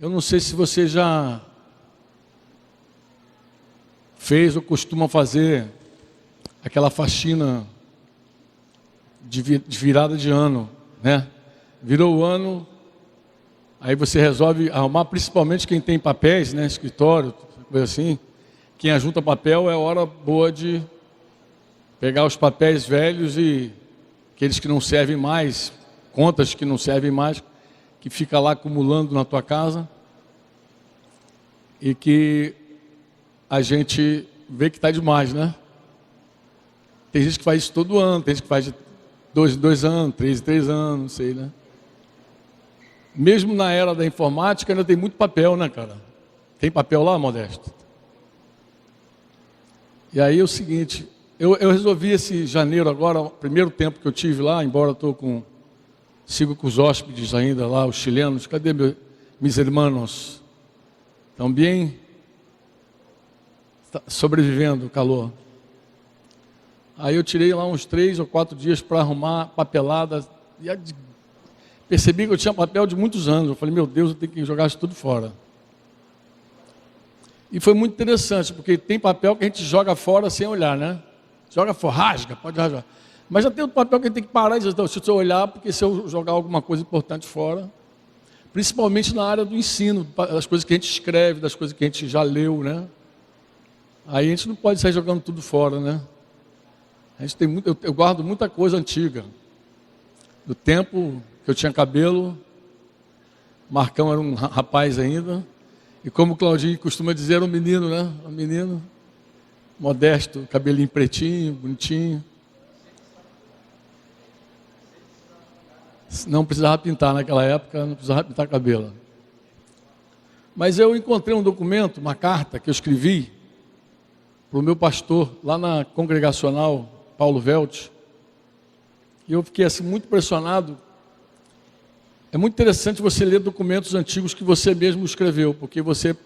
Eu não sei se você já fez ou costuma fazer aquela faxina de virada de ano, né? Virou o ano, aí você resolve arrumar, principalmente quem tem papéis, né? Escritório, coisa assim. Quem ajunta papel é a hora boa de pegar os papéis velhos e aqueles que não servem mais, contas que não servem mais, que fica lá acumulando na tua casa e que a gente vê que está demais, né? Tem gente que faz isso todo ano, tem gente que faz de 2 em 2 anos, 3 em 3 anos, não sei, né? Mesmo na era da informática ainda tem muito papel, né, cara? Tem papel lá, Modesto? E aí é o seguinte, eu resolvi esse janeiro agora, o primeiro tempo que eu tive lá, embora sigo com os hóspedes ainda lá, os chilenos. Cadê meus irmãos? Estão bem? Tá sobrevivendo o calor. Aí eu tirei lá uns 3 ou 4 dias para arrumar papelada. E percebi que eu tinha papel de muitos anos. Eu falei, meu Deus, eu tenho que jogar isso tudo fora. E foi muito interessante, porque tem papel que a gente joga fora sem olhar, né? Joga fora, rasga, pode rasgar. Mas já tem outro papel que a gente tem que parar e dizer, então, se eu olhar, porque se eu jogar alguma coisa importante fora, principalmente na área do ensino, das coisas que a gente escreve, das coisas que a gente já leu, né? Aí a gente não pode sair jogando tudo fora, né? A gente tem eu guardo muita coisa antiga. Do tempo que eu tinha cabelo, Marcão era um rapaz ainda, e como o Claudinho costuma dizer, era um menino, né? Um menino modesto, cabelinho pretinho, bonitinho. Não precisava pintar naquela época, não precisava pintar cabelo. Mas eu encontrei um documento, uma carta que eu escrevi para o meu pastor, lá na congregacional Paulo Velt. E eu fiquei assim muito impressionado. É muito interessante você ler documentos antigos que você mesmo escreveu, porque você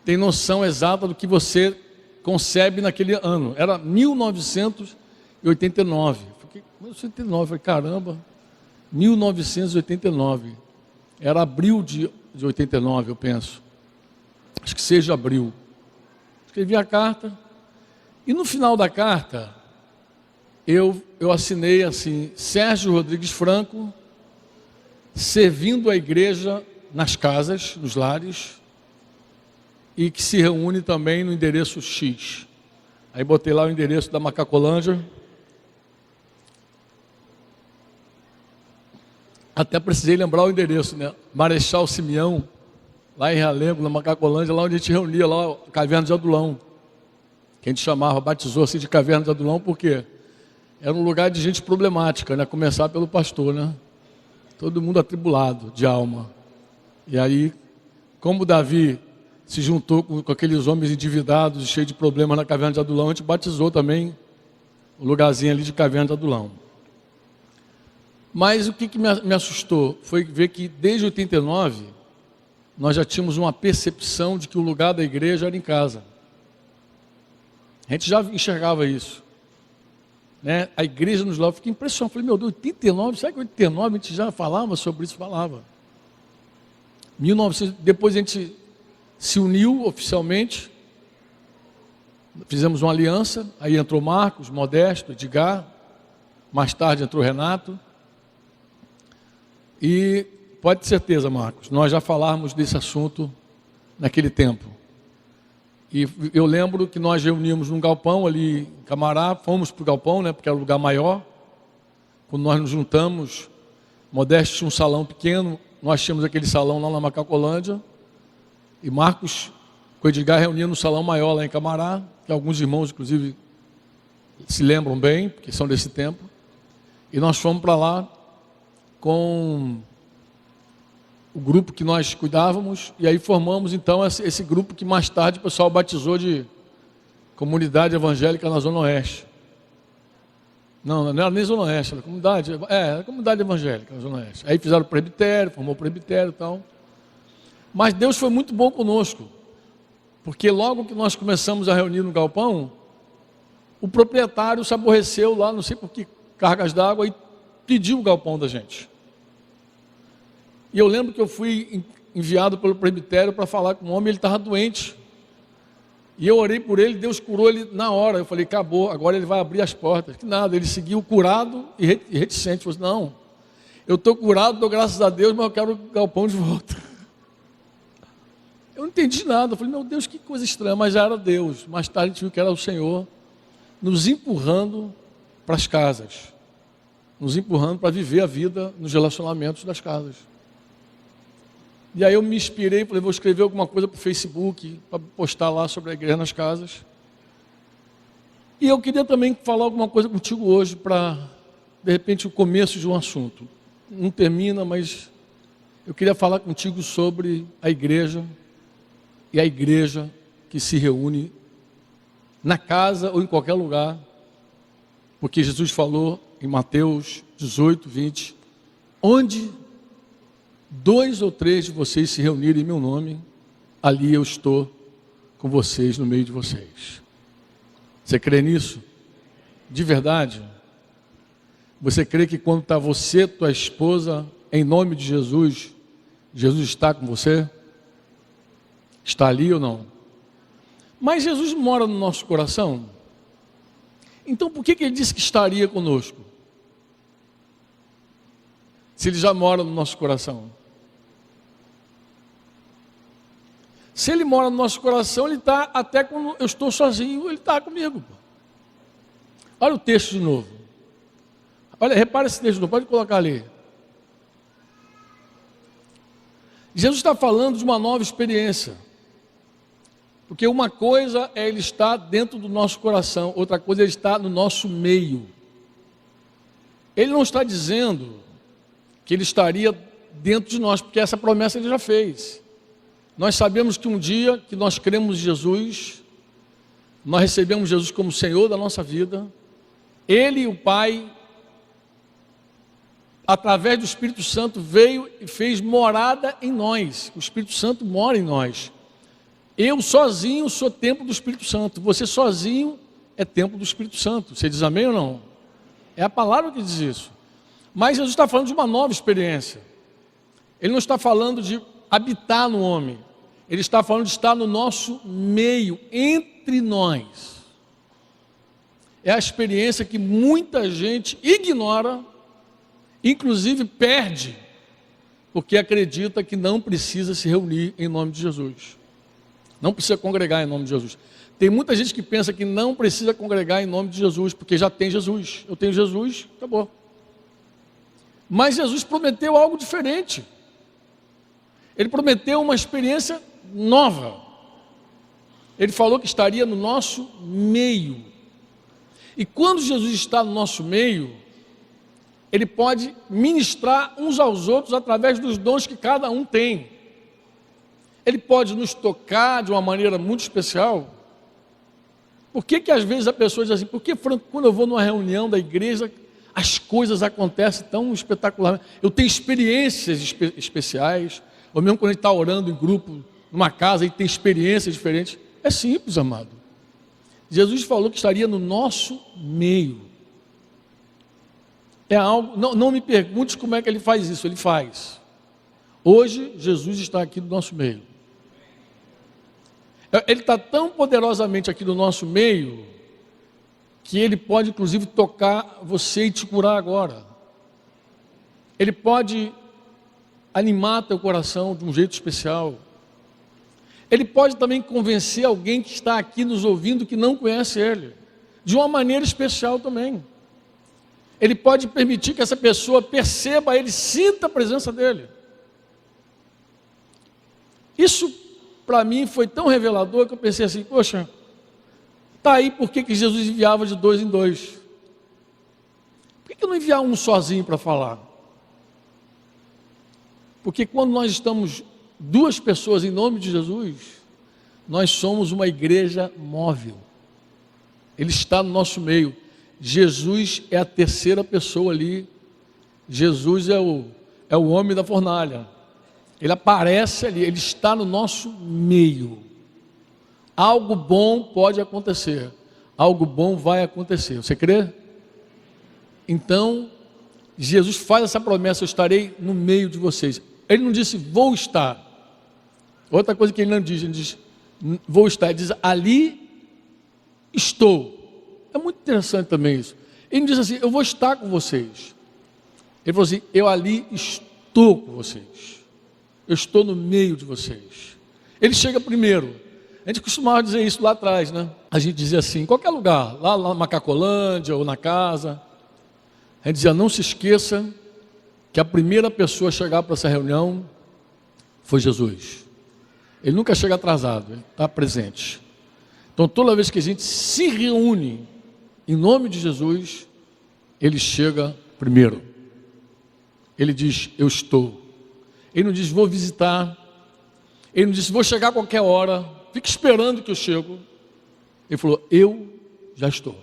tem noção exata do que você concebe naquele ano. Era 1989. Fiquei, 1989, falei, caramba, 1989. Era abril de 89, eu penso. Acho que seja abril. Escrevi a carta, e no final da carta, eu assinei assim, Sérgio Rodrigues Franco, servindo a igreja nas casas, nos lares, e que se reúne também no endereço X. Aí botei lá o endereço da Macacolândia. Até precisei lembrar o endereço, né? Marechal Simeão, lá em Realengo, na Macacolândia, lá onde a gente reunia, lá, a Caverna de Adulão. Que a gente chamava, batizou assim de Caverna de Adulão, porque era um lugar de gente problemática, né? Começar pelo pastor, né? Todo mundo atribulado de alma. E aí, como Davi se juntou com aqueles homens endividados, cheios de problemas na Caverna de Adulão, a gente batizou também o lugarzinho ali de Caverna de Adulão. Mas o que me assustou foi ver que desde 89 nós já tínhamos uma percepção de que o lugar da igreja era em casa. A gente já enxergava isso, né? A igreja nos leva, fiquei impressionado, falei, meu Deus, 89, será que 89 a gente já falava sobre isso? Falava. 1900, depois a gente se uniu oficialmente, fizemos uma aliança, aí entrou Marcos, Modesto, Edgar, mais tarde entrou Renato, e pode ter certeza, Marcos, nós já falávamos desse assunto naquele tempo. E eu lembro que nós reunimos num galpão ali em Camará, fomos para o galpão, né, porque era um lugar maior. Quando nós nos juntamos, Modesto tinha um salão pequeno, nós tínhamos aquele salão lá na Macacolândia, e Marcos, com o Edgar, reunia no salão maior lá em Camará, que alguns irmãos, inclusive, se lembram bem, porque são desse tempo. E nós fomos para lá com o grupo que nós cuidávamos, e aí formamos então esse grupo que mais tarde o pessoal batizou de Comunidade Evangélica na Zona Oeste. Não era nem Zona Oeste, era Comunidade Evangélica na Zona Oeste. Aí fizeram o presbitério, formou o presbitério e tal. Mas Deus foi muito bom conosco, porque logo que nós começamos a reunir no galpão, o proprietário se aborreceu lá, não sei por que cargas d'água, e pediu o galpão da gente. E eu lembro que eu fui enviado pelo presbitério para falar com um homem, ele estava doente. E eu orei por ele, Deus curou ele na hora. Eu falei, acabou, agora ele vai abrir as portas. Que nada, ele seguiu curado e reticente. Falei, não, eu estou curado, dou graças a Deus, mas eu quero o galpão de volta. Eu não entendi nada. Eu falei, meu Deus, que coisa estranha, mas já era Deus. Mais tarde a gente viu que era o Senhor nos empurrando para as casas, nos empurrando para viver a vida nos relacionamentos das casas. E aí eu me inspirei, falei, vou escrever alguma coisa para o Facebook, para postar lá sobre a igreja nas casas. E eu queria também falar alguma coisa contigo hoje, para, de repente, o começo de um assunto. Não termina, mas eu queria falar contigo sobre a igreja, e a igreja que se reúne na casa ou em qualquer lugar, porque Jesus falou em Mateus 18, 20, onde 2 ou 3 de vocês se reunirem em meu nome, ali eu estou com vocês, no meio de vocês. Você crê nisso? De verdade? Você crê que quando está você, tua esposa, em nome de Jesus, Jesus está com você? Está ali ou não? Mas Jesus mora no nosso coração. Então por que ele disse que estaria conosco? Se ele já mora no nosso coração. Se ele mora no nosso coração, ele está até quando eu estou sozinho, ele está comigo. Olha o texto de novo. Olha, repara esse texto de novo, pode colocar ali. Jesus está falando de uma nova experiência. Porque uma coisa é ele estar dentro do nosso coração, outra coisa é ele estar no nosso meio. Ele não está dizendo que ele estaria dentro de nós, porque essa promessa ele já fez. Nós sabemos que um dia que nós cremos em Jesus, nós recebemos Jesus como Senhor da nossa vida, Ele e o Pai, através do Espírito Santo, veio e fez morada em nós. O Espírito Santo mora em nós. Eu sozinho sou templo do Espírito Santo, você sozinho é templo do Espírito Santo. Você diz amém ou não? É a palavra que diz isso. Mas Jesus está falando de uma nova experiência. Ele não está falando de habitar no homem. Ele está falando de estar no nosso meio, entre nós. É a experiência que muita gente ignora, inclusive perde, porque acredita que não precisa se reunir em nome de Jesus. Não precisa congregar em nome de Jesus. Tem muita gente que pensa que não precisa congregar em nome de Jesus, porque já tem Jesus. Eu tenho Jesus, acabou. Mas Jesus prometeu algo diferente. Ele prometeu uma experiência nova. Ele falou que estaria no nosso meio. E quando Jesus está no nosso meio, Ele pode ministrar uns aos outros através dos dons que cada um tem. Ele pode nos tocar de uma maneira muito especial. Por que às vezes a pessoa diz assim, por que, Franco, quando eu vou numa reunião da igreja, as coisas acontecem tão espetacularmente? Eu tenho experiências especiais, ou mesmo quando a gente está orando em grupo, numa casa, e tem experiências diferentes. É simples, amado. Jesus falou que estaria no nosso meio. É algo, não me pergunte como é que Ele faz isso, Ele faz. Hoje, Jesus está aqui no nosso meio. Ele está tão poderosamente aqui no nosso meio, que Ele pode inclusive tocar você e te curar agora. Ele pode animar teu coração de um jeito especial. Ele pode também convencer alguém que está aqui nos ouvindo que não conhece Ele, de uma maneira especial também. Ele pode permitir que essa pessoa perceba Ele, sinta a presença dEle. Isso para mim foi tão revelador que eu pensei assim, poxa, está aí por que Jesus enviava de 2 em 2? Por que não enviar um sozinho para falar? Porque quando nós estamos 2 pessoas em nome de Jesus, nós somos uma igreja móvel. Ele está no nosso meio. Jesus é a terceira pessoa ali. Jesus é o homem da fornalha. Ele aparece ali, Ele está no nosso meio. Algo bom pode acontecer. Algo bom vai acontecer. Você crê? Então, Jesus faz essa promessa, eu estarei no meio de vocês. Ele não disse, vou estar. Outra coisa que ele não diz, ele diz, vou estar, ele diz, ali estou. É muito interessante também isso. Ele não diz assim, eu vou estar com vocês. Ele falou assim, eu ali estou com vocês. Eu estou no meio de vocês. Ele chega primeiro. A gente costumava dizer isso lá atrás, né? A gente dizia assim, em qualquer lugar, lá na Macacolândia ou na casa, a gente dizia, não se esqueça que a primeira pessoa a chegar para essa reunião foi Jesus. Ele nunca chega atrasado, ele está presente. Então toda vez que a gente se reúne em nome de Jesus, ele chega primeiro. Ele diz, eu estou. Ele não diz, vou visitar. Ele não diz, vou chegar a qualquer hora. Fique esperando que eu chego. Ele falou, eu já estou.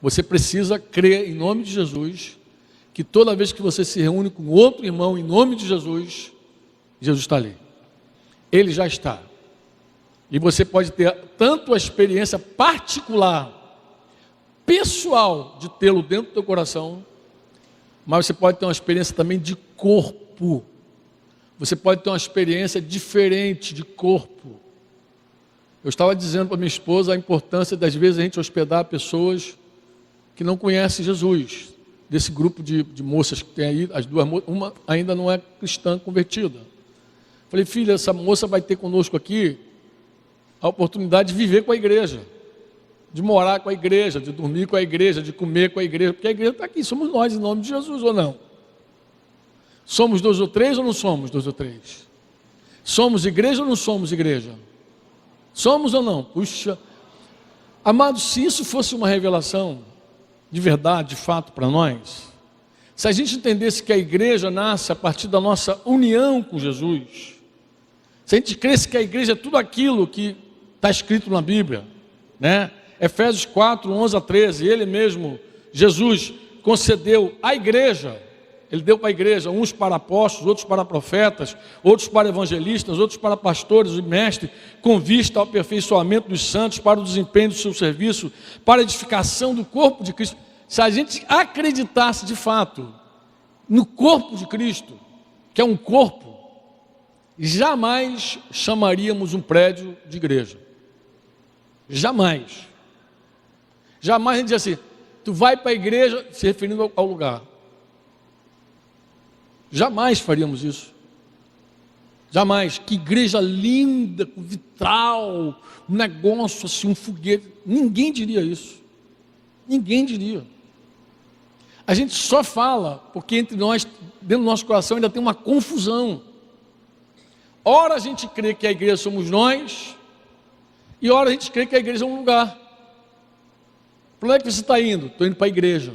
Você precisa crer em nome de Jesus, que toda vez que você se reúne com outro irmão em nome de Jesus, Jesus está ali. Ele já está. E você pode ter tanto a experiência particular, pessoal, de tê-lo dentro do teu coração, mas você pode ter uma experiência também de corpo. Você pode ter uma experiência diferente de corpo. Eu estava dizendo para minha esposa a importância das vezes a gente hospedar pessoas que não conhecem Jesus. Desse grupo de moças que tem aí, as duas moças, uma ainda não é cristã convertida. Falei, filha, essa moça vai ter conosco aqui a oportunidade de viver com a igreja, de morar com a igreja, de dormir com a igreja, de comer com a igreja, porque a igreja está aqui, somos nós em nome de Jesus ou não? Somos 2 ou 3 ou não somos 2 ou 3? Somos igreja ou não somos igreja? Somos ou não? Puxa, amados, se isso fosse uma revelação de verdade, de fato para nós, se a gente entendesse que a igreja nasce a partir da nossa união com Jesus, se a gente cresce que a igreja é tudo aquilo que está escrito na Bíblia, né? Efésios 4, 11 a 13, ele mesmo, Jesus, concedeu à igreja, ele deu para a igreja, uns para apóstolos, outros para profetas, outros para evangelistas, outros para pastores e mestres, com vista ao aperfeiçoamento dos santos, para o desempenho do seu serviço, para a edificação do corpo de Cristo. Se a gente acreditasse de fato no corpo de Cristo, que é um corpo, jamais chamaríamos um prédio de igreja. Jamais. Jamais a gente diz assim, tu vai para a igreja, se referindo ao lugar. Jamais faríamos isso. Jamais. Que igreja linda, com vitral, um negócio assim, um foguete. Ninguém diria isso. Ninguém diria. A gente só fala porque entre nós, dentro do nosso coração, ainda tem uma confusão. Ora a gente crê que a igreja somos nós, e ora a gente crê que a igreja é um lugar. Para onde é que você está indo? Estou indo para a igreja.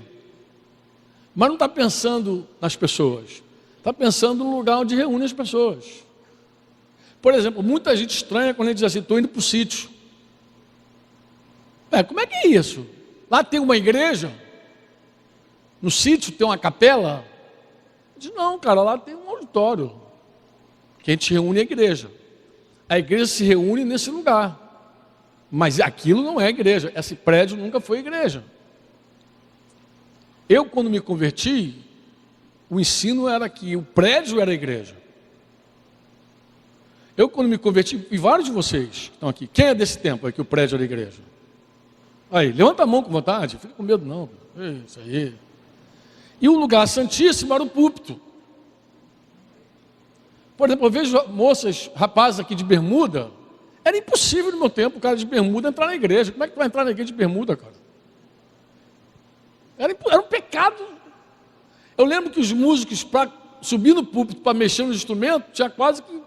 Mas não está pensando nas pessoas. Está pensando no lugar onde reúne as pessoas. Por exemplo, muita gente estranha quando a gente diz assim, estou indo para o sítio. Como é que é isso? Lá tem uma igreja? No sítio tem uma capela? Diz, não, cara, lá tem um auditório. Que a gente reúne a igreja. A igreja se reúne nesse lugar. Mas aquilo não é igreja. Esse prédio nunca foi igreja. Eu, quando me converti, o ensino era que o prédio era a igreja. Eu, quando me converti, e vários de vocês que estão aqui, quem é desse tempo aí que o prédio era a igreja? Aí, levanta a mão com vontade, fica com medo não. Isso aí. E o lugar santíssimo era o púlpito. Por exemplo, eu vejo moças, rapazes aqui de bermuda. Era impossível no meu tempo o cara de bermuda entrar na igreja. Como é que tu vai entrar na igreja de bermuda, cara? Era um pecado. Eu lembro que os músicos, para subir no púlpito, para mexer no instrumento, tinha quase que...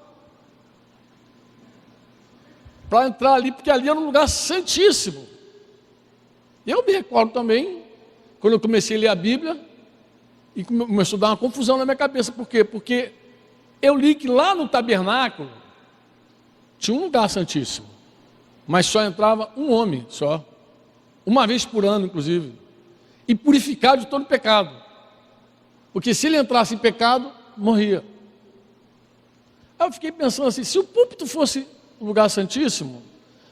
para entrar ali, porque ali era um lugar santíssimo. E eu me recordo também, quando eu comecei a ler a Bíblia, e começou a dar uma confusão na minha cabeça. Por quê? Porque eu li que lá no tabernáculo tinha um lugar santíssimo, mas só entrava um homem só, uma vez por ano inclusive, e purificado de todo pecado, porque se ele entrasse em pecado, morria. Aí eu fiquei pensando assim, se o púlpito fosse um lugar santíssimo,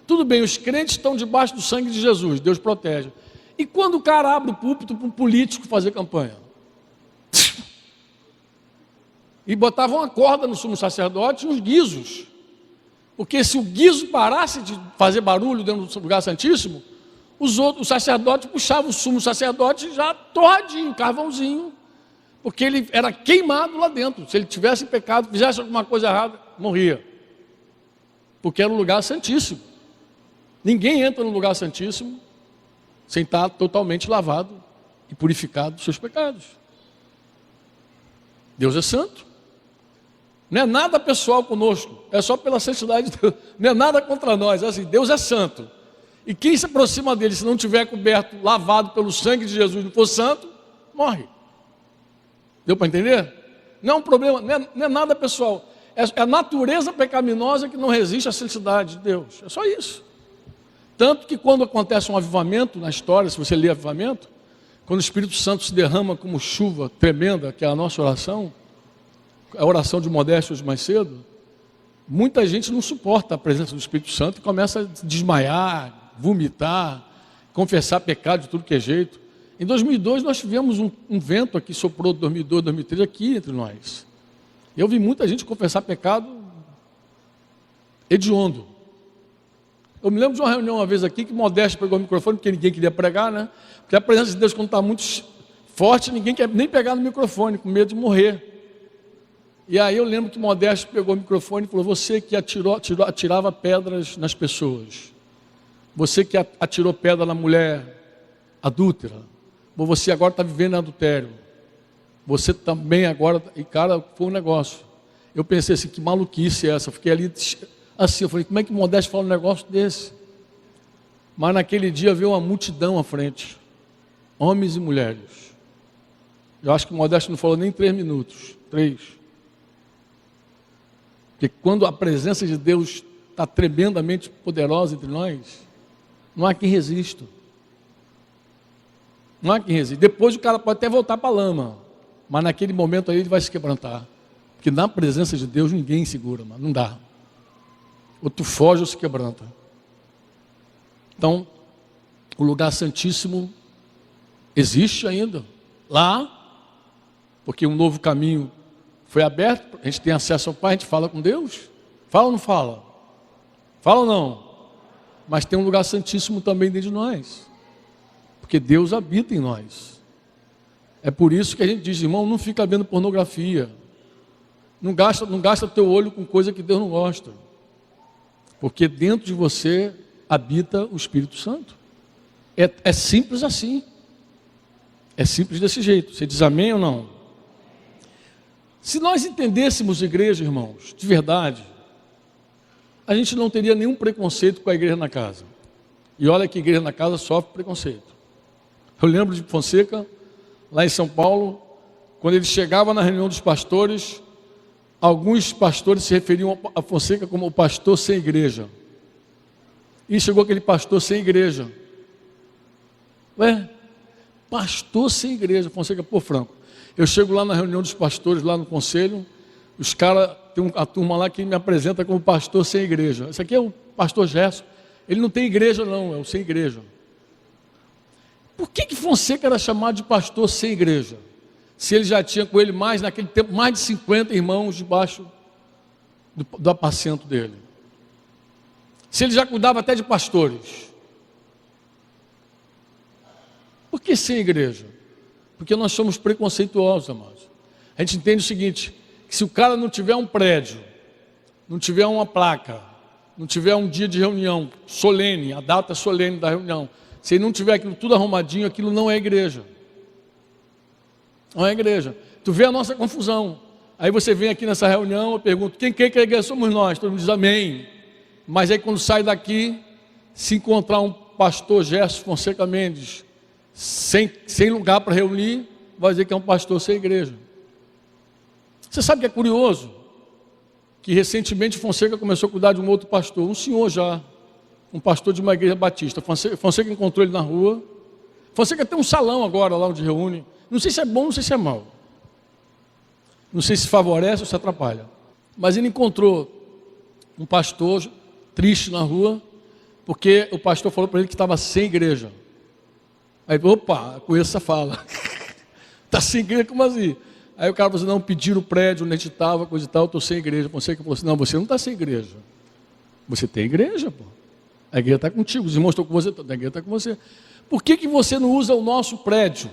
tudo bem, os crentes estão debaixo do sangue de Jesus, Deus protege. E quando o cara abre o púlpito para um político fazer campanha? E botavam uma corda no sumo sacerdote e uns guizos Porque se o guiso parasse de fazer barulho dentro do lugar santíssimo, os sacerdotes puxavam o sumo sacerdote já torradinho, carvãozinho, porque ele era queimado lá dentro. Se ele tivesse pecado, fizesse alguma coisa errada, morria. Porque era um lugar santíssimo. Ninguém entra no lugar santíssimo sem estar totalmente lavado e purificado dos seus pecados. Deus é santo. Não é nada pessoal conosco, é só pela santidade de Deus. Não é nada contra nós, é assim, Deus é santo. E quem se aproxima dele, se não tiver coberto, lavado pelo sangue de Jesus, não for santo, morre. Deu para entender? Não é um problema, não é nada pessoal. É a natureza pecaminosa que não resiste à santidade de Deus. É só isso. Tanto que quando acontece um avivamento na história, se você ler avivamento, quando o Espírito Santo se derrama como chuva tremenda, que é a nossa oração, a oração de Modesto hoje mais cedo, muita gente não suporta a presença do Espírito Santo e começa a desmaiar, vomitar, confessar pecado de tudo que é jeito. Em 2002 nós tivemos um vento aqui, soprou 2002, 2003 aqui entre nós. Eu vi muita gente confessar pecado hediondo. Eu me lembro de uma reunião uma vez aqui que Modesto pegou o microfone, porque ninguém queria pregar, né? Porque a presença de Deus, quando está muito forte, ninguém quer nem pegar no microfone, com medo de morrer. E aí eu lembro que Modesto pegou o microfone e falou: você que atirava pedras nas pessoas, você que atirou pedra na mulher adúltera, você agora está vivendo em adultério, você também agora... E cara, foi um negócio. Eu pensei assim, que maluquice é essa? Eu fiquei ali assim, eu falei, como é que Modesto fala um negócio desse? Mas naquele dia veio uma multidão à frente, homens e mulheres. Eu acho que Modesto não falou nem 3 minutos, 3. Porque quando a presença de Deus está tremendamente poderosa entre nós, não há quem resista. Não há quem resista. Depois o cara pode até voltar para a lama, mas naquele momento aí ele vai se quebrantar. Porque na presença de Deus ninguém segura, mano. Não dá. Ou tu foge ou se quebranta. Então, o lugar santíssimo existe ainda lá, porque um novo caminho foi aberto, a gente tem acesso ao Pai, a gente fala com Deus. Fala ou não fala? Fala ou não? Mas tem um lugar santíssimo também dentro de nós, porque Deus habita em nós. É por isso que a gente diz, irmão, não fica vendo pornografia. Não gasta teu olho com coisa que Deus não gosta. Porque dentro de você habita o Espírito Santo. É simples assim. É simples desse jeito. Você diz amém ou não? Se nós entendêssemos igreja, irmãos, de verdade, a gente não teria nenhum preconceito com a igreja na casa. E olha que a igreja na casa sofre preconceito. Eu lembro de Fonseca, lá em São Paulo, quando ele chegava na reunião dos pastores, alguns pastores se referiam a Fonseca como o pastor sem igreja. E chegou aquele pastor sem igreja. Ué, pastor sem igreja. Fonseca, pô, Franco, eu chego lá na reunião dos pastores, lá no conselho, os caras, tem a turma lá que me apresenta como pastor sem igreja. Esse aqui é o pastor Gerson. Ele não tem igreja não, é o sem igreja. Por que Fonseca era chamado de pastor sem igreja? Se ele já tinha com ele naquele tempo, mais de 50 irmãos debaixo do apacento dele. Se ele já cuidava até de pastores. Por que sem igreja? Porque nós somos preconceituosos, amados. A gente entende o seguinte, que se o cara não tiver um prédio, não tiver uma placa, não tiver um dia de reunião solene, a data solene da reunião, se ele não tiver aquilo tudo arrumadinho, aquilo não é igreja. Não é igreja. Tu vê a nossa confusão. Aí você vem aqui nessa reunião, eu pergunto, quem quer que a igreja somos nós? Todo mundo diz amém. Mas aí quando sai daqui, se encontrar um pastor Gerson Fonseca Mendes, sem lugar para reunir, vai dizer que é um pastor sem igreja. Você sabe que é curioso? Que recentemente Fonseca começou a cuidar de um outro pastor, um senhor já, um pastor de uma igreja batista. Fonseca encontrou ele na rua. Fonseca tem um salão agora lá onde reúne. Não sei se é bom, não sei se é mal. Não sei se favorece ou se atrapalha. Mas ele encontrou um pastor triste na rua, porque o pastor falou para ele que estava sem igreja. Aí, opa, conheço essa fala. Está sem igreja, como assim? Aí o cara falou assim, não, pediram o prédio onde a gente estava, coisa e tal, estou sem igreja. Fonseca falou assim, não, você não está sem igreja. Você tem igreja, pô. A igreja está contigo, os irmãos estão com você, a igreja está com você. Por que você não usa o nosso prédio?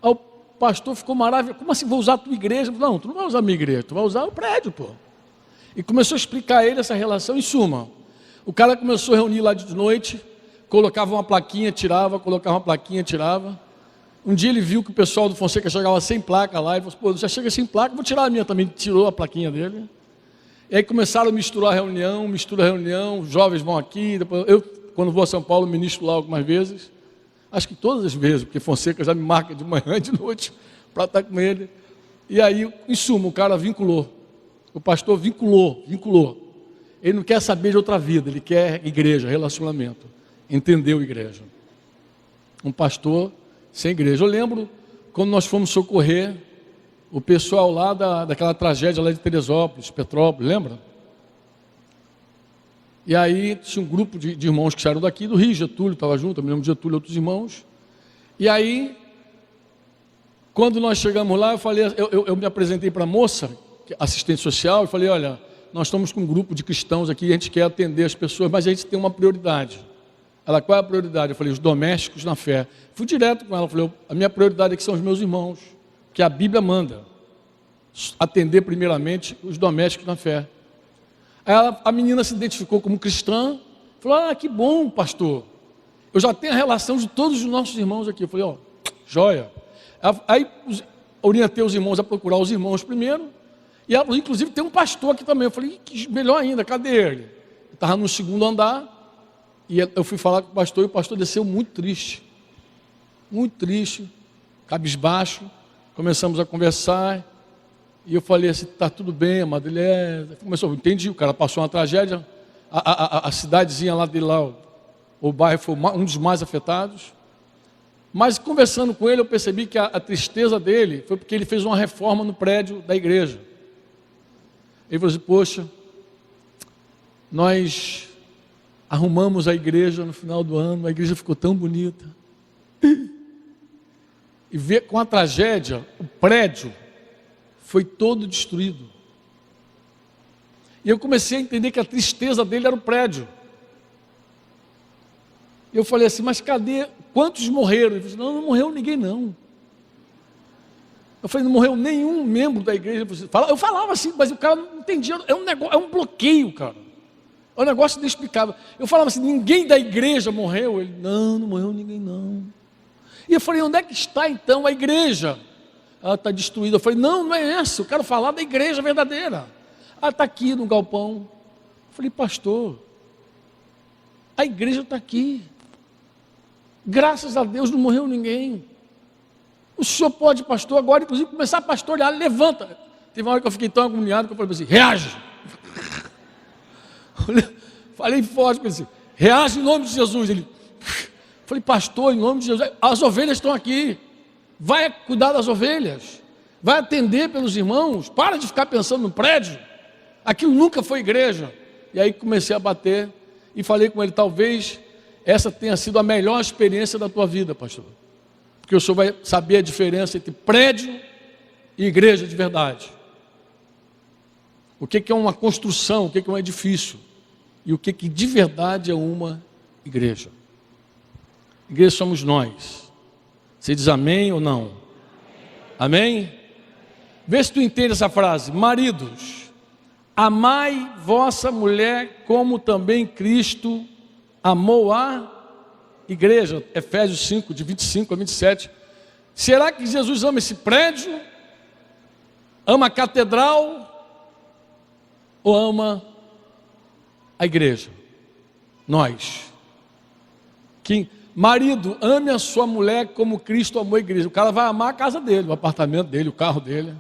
Aí o pastor ficou maravilhoso. Como assim, vou usar a tua igreja? Não, tu não vai usar a minha igreja, tu vai usar o prédio, pô. E começou a explicar a ele essa relação. Em suma, o cara começou a reunir lá de noite, colocava uma plaquinha, tirava, colocava uma plaquinha, tirava. Um dia ele viu que o pessoal do Fonseca chegava sem placa lá, e falou, pô, já chega sem placa, vou tirar a minha também. Tirou a plaquinha dele. E aí começaram a misturar a reunião, os jovens vão aqui, depois eu, quando vou a São Paulo, ministro lá algumas vezes, acho que todas as vezes, porque Fonseca já me marca de manhã e de noite para estar com ele. E aí, em suma, o cara vinculou, o pastor vinculou. Ele não quer saber de outra vida, ele quer igreja, relacionamento. Entendeu igreja? Um pastor sem igreja. Eu lembro quando nós fomos socorrer o pessoal lá daquela tragédia lá de Teresópolis, Petrópolis, lembra? E aí tinha um grupo de irmãos que saíram daqui, do Rio, Getúlio estava junto, eu me lembro de Getúlio e outros irmãos. E aí, quando nós chegamos lá, eu me apresentei para a moça, assistente social, e falei, olha, nós estamos com um grupo de cristãos aqui, a gente quer atender as pessoas, mas a gente tem uma prioridade. Ela, qual é a prioridade? Eu falei, os domésticos na fé. Fui direto com ela, falei, a minha prioridade aqui são os meus irmãos, que a Bíblia manda atender primeiramente os domésticos na fé. Aí a menina se identificou como cristã, falou, que bom, pastor, eu já tenho a relação de todos os nossos irmãos aqui. Eu falei, joia. Aí orientei os irmãos a procurar os irmãos primeiro, e ela, inclusive tem um pastor aqui também. Eu falei, melhor ainda, cadê ele? Ele estava no segundo andar, e eu fui falar com o pastor, e o pastor desceu muito triste, cabisbaixo. Começamos a conversar, e eu falei assim, está tudo bem, amado. Ele começou, entendi, o cara passou uma tragédia, a cidadezinha lá dele, lá, o bairro foi um dos mais afetados. Mas conversando com ele, eu percebi que a tristeza dele foi porque ele fez uma reforma no prédio da igreja. Ele falou assim, poxa, nós arrumamos a igreja no final do ano, a igreja ficou tão bonita. E ver com a tragédia, o prédio foi todo destruído. E eu comecei a entender que a tristeza dele era o prédio. Eu falei assim, mas cadê? Quantos morreram? Ele falou, não morreu ninguém não. Eu falei, não morreu nenhum membro da igreja. Eu falava assim, mas o cara não entendia. É um negócio, é um bloqueio, cara. É um negócio inexplicável. Eu falava assim, ninguém da igreja morreu. Ele, não morreu ninguém não. E eu falei, onde é que está então a igreja? Ela está destruída. Eu falei, não é essa, eu quero falar da igreja verdadeira. Ela está aqui no galpão. Eu falei, pastor, a igreja está aqui. Graças a Deus não morreu ninguém. O senhor pode, pastor, agora inclusive começar a pastorear, levanta. Teve uma hora que eu fiquei tão agoniado que eu falei assim, reage. Falei forte com ele assim, reage em nome de Jesus. Ele, falei, pastor, em nome de Jesus, as ovelhas estão aqui, vai cuidar das ovelhas, vai atender pelos irmãos, para de ficar pensando no prédio, aquilo nunca foi igreja. E aí comecei a bater e falei com ele, talvez essa tenha sido a melhor experiência da tua vida, pastor, porque o senhor vai saber a diferença entre prédio e igreja de verdade. O que é uma construção, o que é um edifício, e o que de verdade é uma igreja. Igreja somos nós. Você diz amém ou não? Amém? Vê se tu entende essa frase. Maridos, amai vossa mulher como também Cristo amou a igreja. Efésios 5, de 25 a 27. Será que Jesus ama esse prédio? Ama a catedral? Ou ama a igreja? Nós. Marido, ame a sua mulher como Cristo amou a igreja. O cara vai amar a casa dele, o apartamento dele, o carro dele.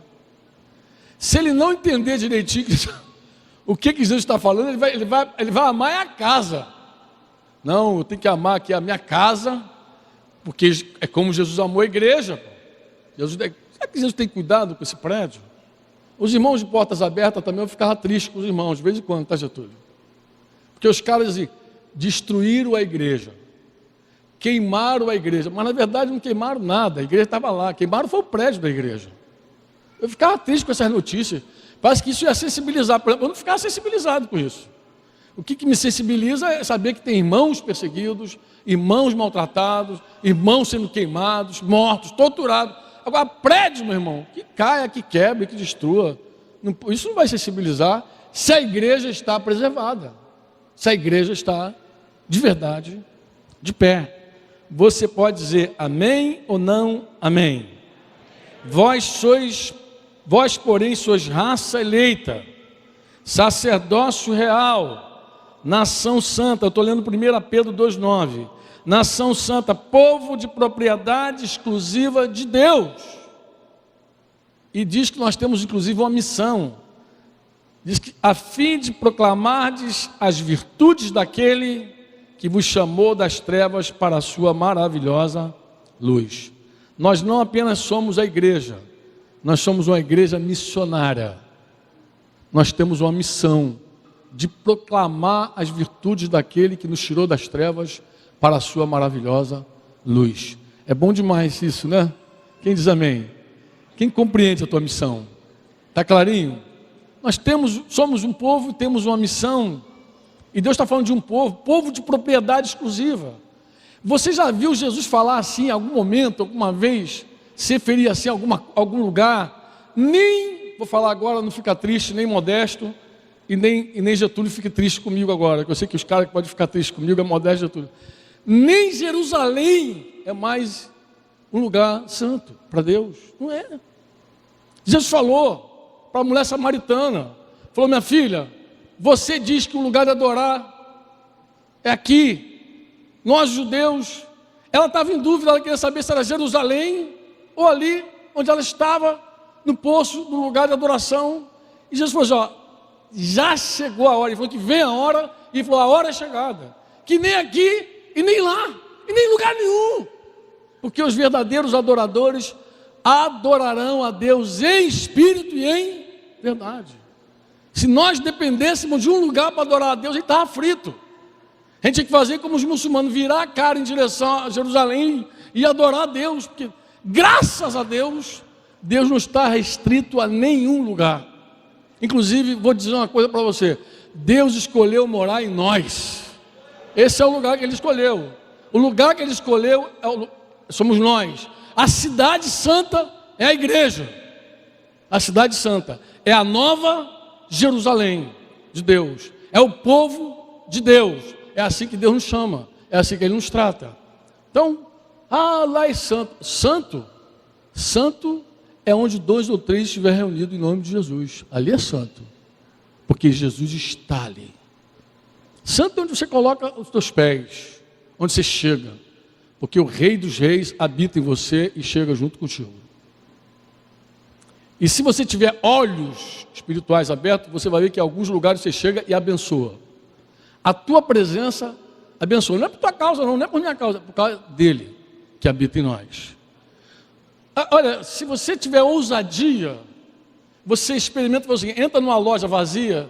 Se ele não entender direitinho o que Jesus está falando, ele vai amar a casa. Não, eu tenho que amar aqui a minha casa, porque é como Jesus amou a igreja. Será que Jesus tem cuidado com esse prédio? Os irmãos de portas abertas também, eu ficava triste com os irmãos, de vez em quando, tá, Getúlio? Porque os caras destruíram a igreja, queimaram a igreja, mas na verdade não queimaram nada, a igreja estava lá, queimaram foi o prédio da igreja. Eu ficava triste com essas notícias, parece que isso ia sensibilizar, por exemplo, eu não ficava sensibilizado com isso. O que me sensibiliza é saber que tem irmãos perseguidos, irmãos maltratados, irmãos sendo queimados, mortos, torturados. Agora, prédios, meu irmão, que caia, que quebre, que destrua. Isso não vai sensibilizar se a igreja está preservada, se a igreja está de verdade de pé. Você pode dizer amém ou não amém? Vós, porém, sois raça eleita, sacerdócio real, nação santa. Eu estou lendo 1 Pedro 2,9. Nação santa, povo de propriedade exclusiva de Deus. E diz que nós temos inclusive uma missão. Diz que a fim de proclamardes as virtudes daquele que vos chamou das trevas para a sua maravilhosa luz. Nós não apenas somos a igreja, nós somos uma igreja missionária. Nós temos uma missão de proclamar as virtudes daquele que nos tirou das trevas para a sua maravilhosa luz. É bom demais isso, né? Quem diz amém? Quem compreende a tua missão? Está clarinho? Nós somos um povo e temos uma missão. E Deus está falando de um povo de propriedade exclusiva. Você já viu Jesus falar assim em algum momento, alguma vez, se referir assim a algum lugar? Nem, vou falar agora, não fica triste, nem Modesto, e nem Getúlio fique triste comigo agora, que eu sei que os caras que podem ficar tristes comigo é Modesto e Getúlio. Nem Jerusalém é mais um lugar santo para Deus, não é. Jesus falou para a mulher samaritana, falou: minha filha, você diz que o lugar de adorar é aqui. Nós judeus, ela estava em dúvida, ela queria saber se era Jerusalém ou ali onde ela estava, no poço, no lugar de adoração. E Jesus falou assim: ó, já chegou a hora. Ele falou que vem a hora, e ele falou: a hora é chegada, que nem aqui e nem lá, e nem em lugar nenhum, porque os verdadeiros adoradores adorarão a Deus em espírito e em verdade. Se nós dependêssemos de um lugar para adorar a Deus, a gente estava frito. A gente tinha que fazer como os muçulmanos, virar a cara em direção a Jerusalém e adorar a Deus, porque graças a Deus, Deus não está restrito a nenhum lugar. Inclusive, vou dizer uma coisa para você: Deus escolheu morar em nós. Esse é o lugar que Ele escolheu. O lugar que Ele escolheu somos nós. A cidade santa é a igreja. A cidade santa é a nova Jerusalém de Deus. É o povo de Deus. É assim que Deus nos chama. É assim que Ele nos trata. Então, lá é santo. Santo é onde 2 ou 3 estiver reunidos em nome de Jesus. Ali é santo. Porque Jesus está ali. Santo é onde você coloca os teus pés, onde você chega, porque o Rei dos Reis habita em você e chega junto contigo. E se você tiver olhos espirituais abertos, você vai ver que em alguns lugares você chega e abençoa. A tua presença abençoa, não é por tua causa não é por minha causa, é por causa dele que habita em nós. Olha, se você tiver ousadia, você experimenta, você entra numa loja vazia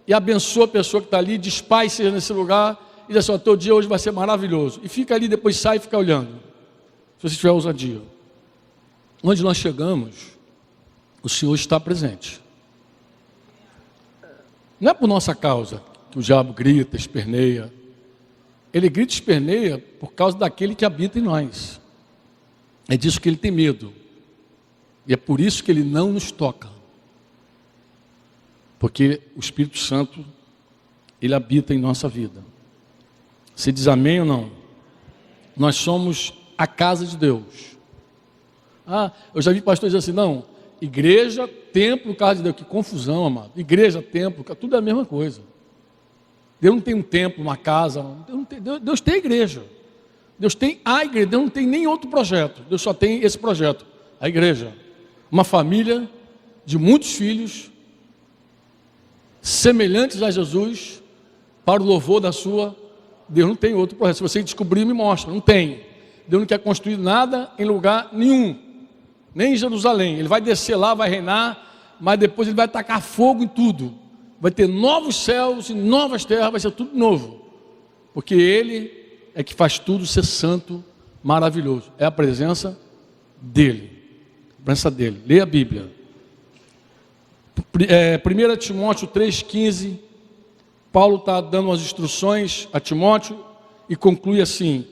e abençoa a pessoa que está ali, diz paz seja nesse lugar, e diz assim: ó, teu dia hoje vai ser maravilhoso. E fica ali, depois sai e fica olhando. Se você tiver ousadia. Onde nós chegamos, o Senhor está presente. Não é por nossa causa que o diabo grita, esperneia. Ele grita e esperneia por causa daquele que habita em nós. É disso que ele tem medo. E é por isso que ele não nos toca. Porque o Espírito Santo, ele habita em nossa vida. Você diz amém ou não? Nós somos a casa de Deus. Eu já vi pastores dizer assim: não, igreja, templo, casa de Deus. Que confusão, amado. Igreja, templo, tudo é a mesma coisa. Deus não tem um templo, uma casa. Deus tem a igreja. Deus tem a igreja. Deus não tem nem outro projeto. Deus só tem esse projeto, a igreja. Uma família de muitos filhos, semelhantes a Jesus, para o louvor da sua. Deus não tem outro projeto. Se você descobrir, me mostra. Não tem. Deus não quer construir nada em lugar nenhum, nem em Jerusalém. Ele vai descer lá, vai reinar, mas depois ele vai tacar fogo em tudo. Vai ter novos céus e novas terras, vai ser tudo novo, porque Ele é que faz tudo ser santo, maravilhoso. É a presença dEle, a presença dEle. Leia a Bíblia. 1 Timóteo 3,15 Paulo está dando umas instruções a Timóteo e conclui assim: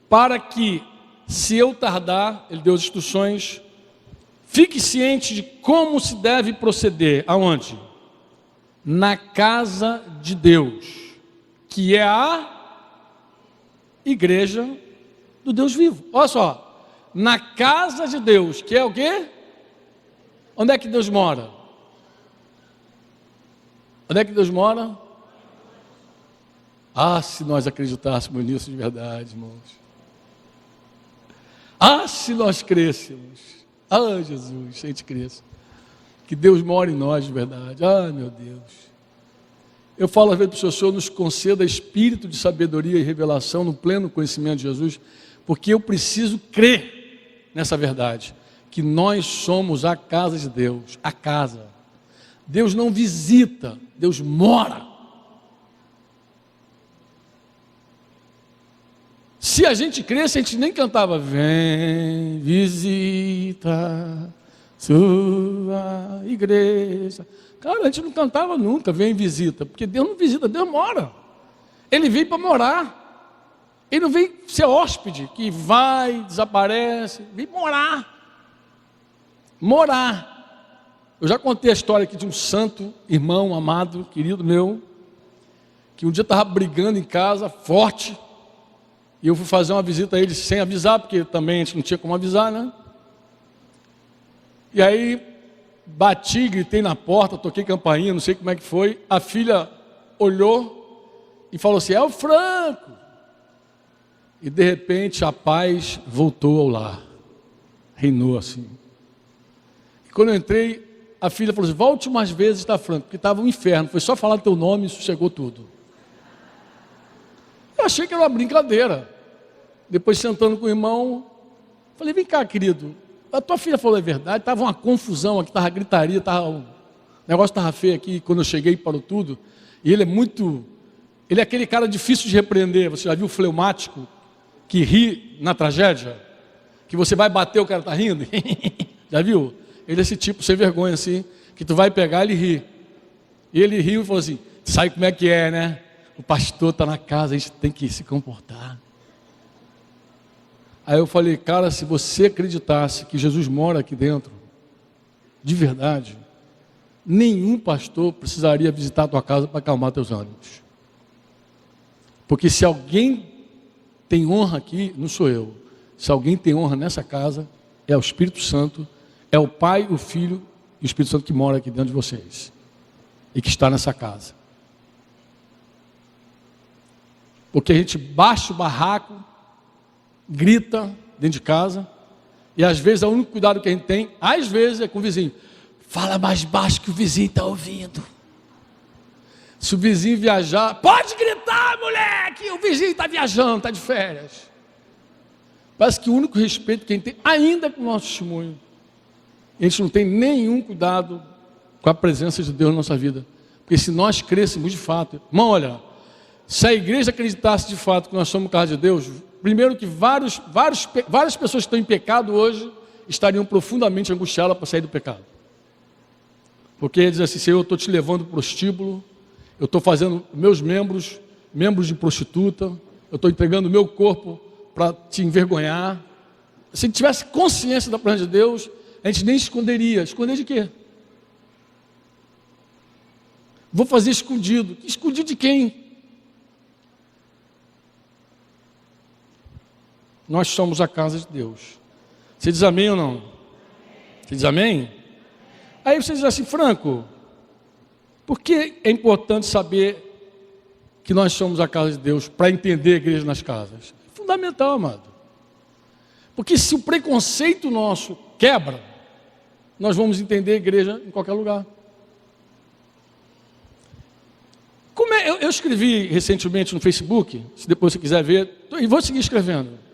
para que, se eu tardar, ele deu as instruções, fique ciente de como se deve proceder. Aonde? Na casa de Deus, que é a igreja do Deus vivo. Olha só, na casa de Deus, que é o quê? Onde é que Deus mora? Onde é que Deus mora? Ah, se nós acreditássemos nisso de verdade, irmãos. Ah, se nós crêssemos. Ah, Jesus, se a gente cresça. Que Deus mora em nós de verdade. Ah, meu Deus. Eu falo às vezes para o Senhor nos conceda espírito de sabedoria e revelação no pleno conhecimento de Jesus, porque eu preciso crer nessa verdade, que nós somos a casa de Deus, a casa. Deus não visita, Deus mora. Se a gente cresce, a gente nem cantava: vem, visita sua igreja. Cara, a gente não cantava nunca, vem, visita, porque Deus não visita, Deus mora. Ele veio para morar. Ele não veio ser hóspede, que vai, desaparece, vem morar. Morar. Eu já contei a história aqui de um santo irmão amado, querido meu, que um dia estava brigando em casa, forte, e eu fui fazer uma visita a ele sem avisar, porque também a gente não tinha como avisar, né? E aí, bati, gritei na porta, toquei campainha, não sei como é que foi. A filha olhou e falou assim: é o Franco. E de repente a paz voltou ao lar. Reinou assim. E quando eu entrei, a filha falou assim: volte umas vezes, tá, Franco? Porque estava um inferno, foi só falar teu nome e sossegou tudo. Eu achei que era uma brincadeira. Depois, sentando com o irmão, falei: vem cá, querido, a tua filha falou a verdade, estava uma confusão aqui, estava gritaria, o negócio estava feio aqui, quando eu cheguei parou tudo, e ele é aquele cara difícil de repreender. Você já viu o fleumático, que ri na tragédia? Que você vai bater, o cara está rindo? Já viu? Ele é esse tipo, sem vergonha assim, que tu vai pegar, ele ri. E ele riu e falou assim: sabe como é que é, né? O pastor está na casa, a gente tem que se comportar. Aí eu falei: cara, se você acreditasse que Jesus mora aqui dentro, de verdade, nenhum pastor precisaria visitar a tua casa para acalmar teus ânimos. Porque se alguém tem honra aqui, não sou eu. Se alguém tem honra nessa casa, é o Espírito Santo, é o Pai, o Filho e o Espírito Santo que mora aqui dentro de vocês. E que está nessa casa. Porque a gente baixa o barraco, grita dentro de casa, e às vezes o único cuidado que a gente tem, às vezes, é com o vizinho. Fala mais baixo que o vizinho está ouvindo. Se o vizinho viajar, pode gritar, moleque, o vizinho está viajando, está de férias. Parece que o único respeito que a gente tem, ainda com o nosso testemunho, a gente não tem nenhum cuidado com a presença de Deus na nossa vida. Porque se nós crescemos de fato, irmão, olha, se a igreja acreditasse de fato que nós somos casa de Deus, primeiro que várias pessoas que estão em pecado hoje estariam profundamente angustiadas para sair do pecado. Porque diz assim: Senhor, eu estou te levando para o prostíbulo, eu estou fazendo meus membros de prostituta, eu estou entregando o meu corpo para te envergonhar. Se tivesse consciência da presença de Deus, a gente nem esconderia. Esconder de quê? Vou fazer escondido. Escondido de quem? Nós somos a casa de Deus. Você diz amém ou não? Você diz amém? Aí você diz assim: Franco, por que é importante saber que nós somos a casa de Deus para entender a igreja nas casas? É fundamental, amado. Porque se o preconceito nosso quebra, nós vamos entender a igreja em qualquer lugar. Eu escrevi recentemente no Facebook, se depois você quiser ver, e vou seguir escrevendo.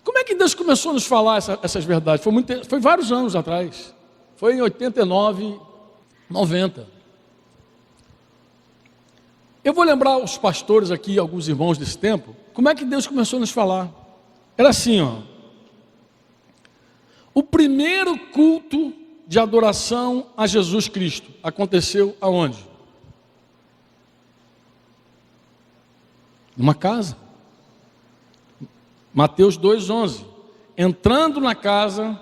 Como é que Deus começou a nos falar essas verdades? Foi vários anos atrás. Foi em 89, 90. Eu vou lembrar os pastores aqui, alguns irmãos desse tempo, como é que Deus começou a nos falar. Era assim, ó. O primeiro culto de adoração a Jesus Cristo aconteceu aonde? Numa casa. Mateus 2,11. Entrando na casa,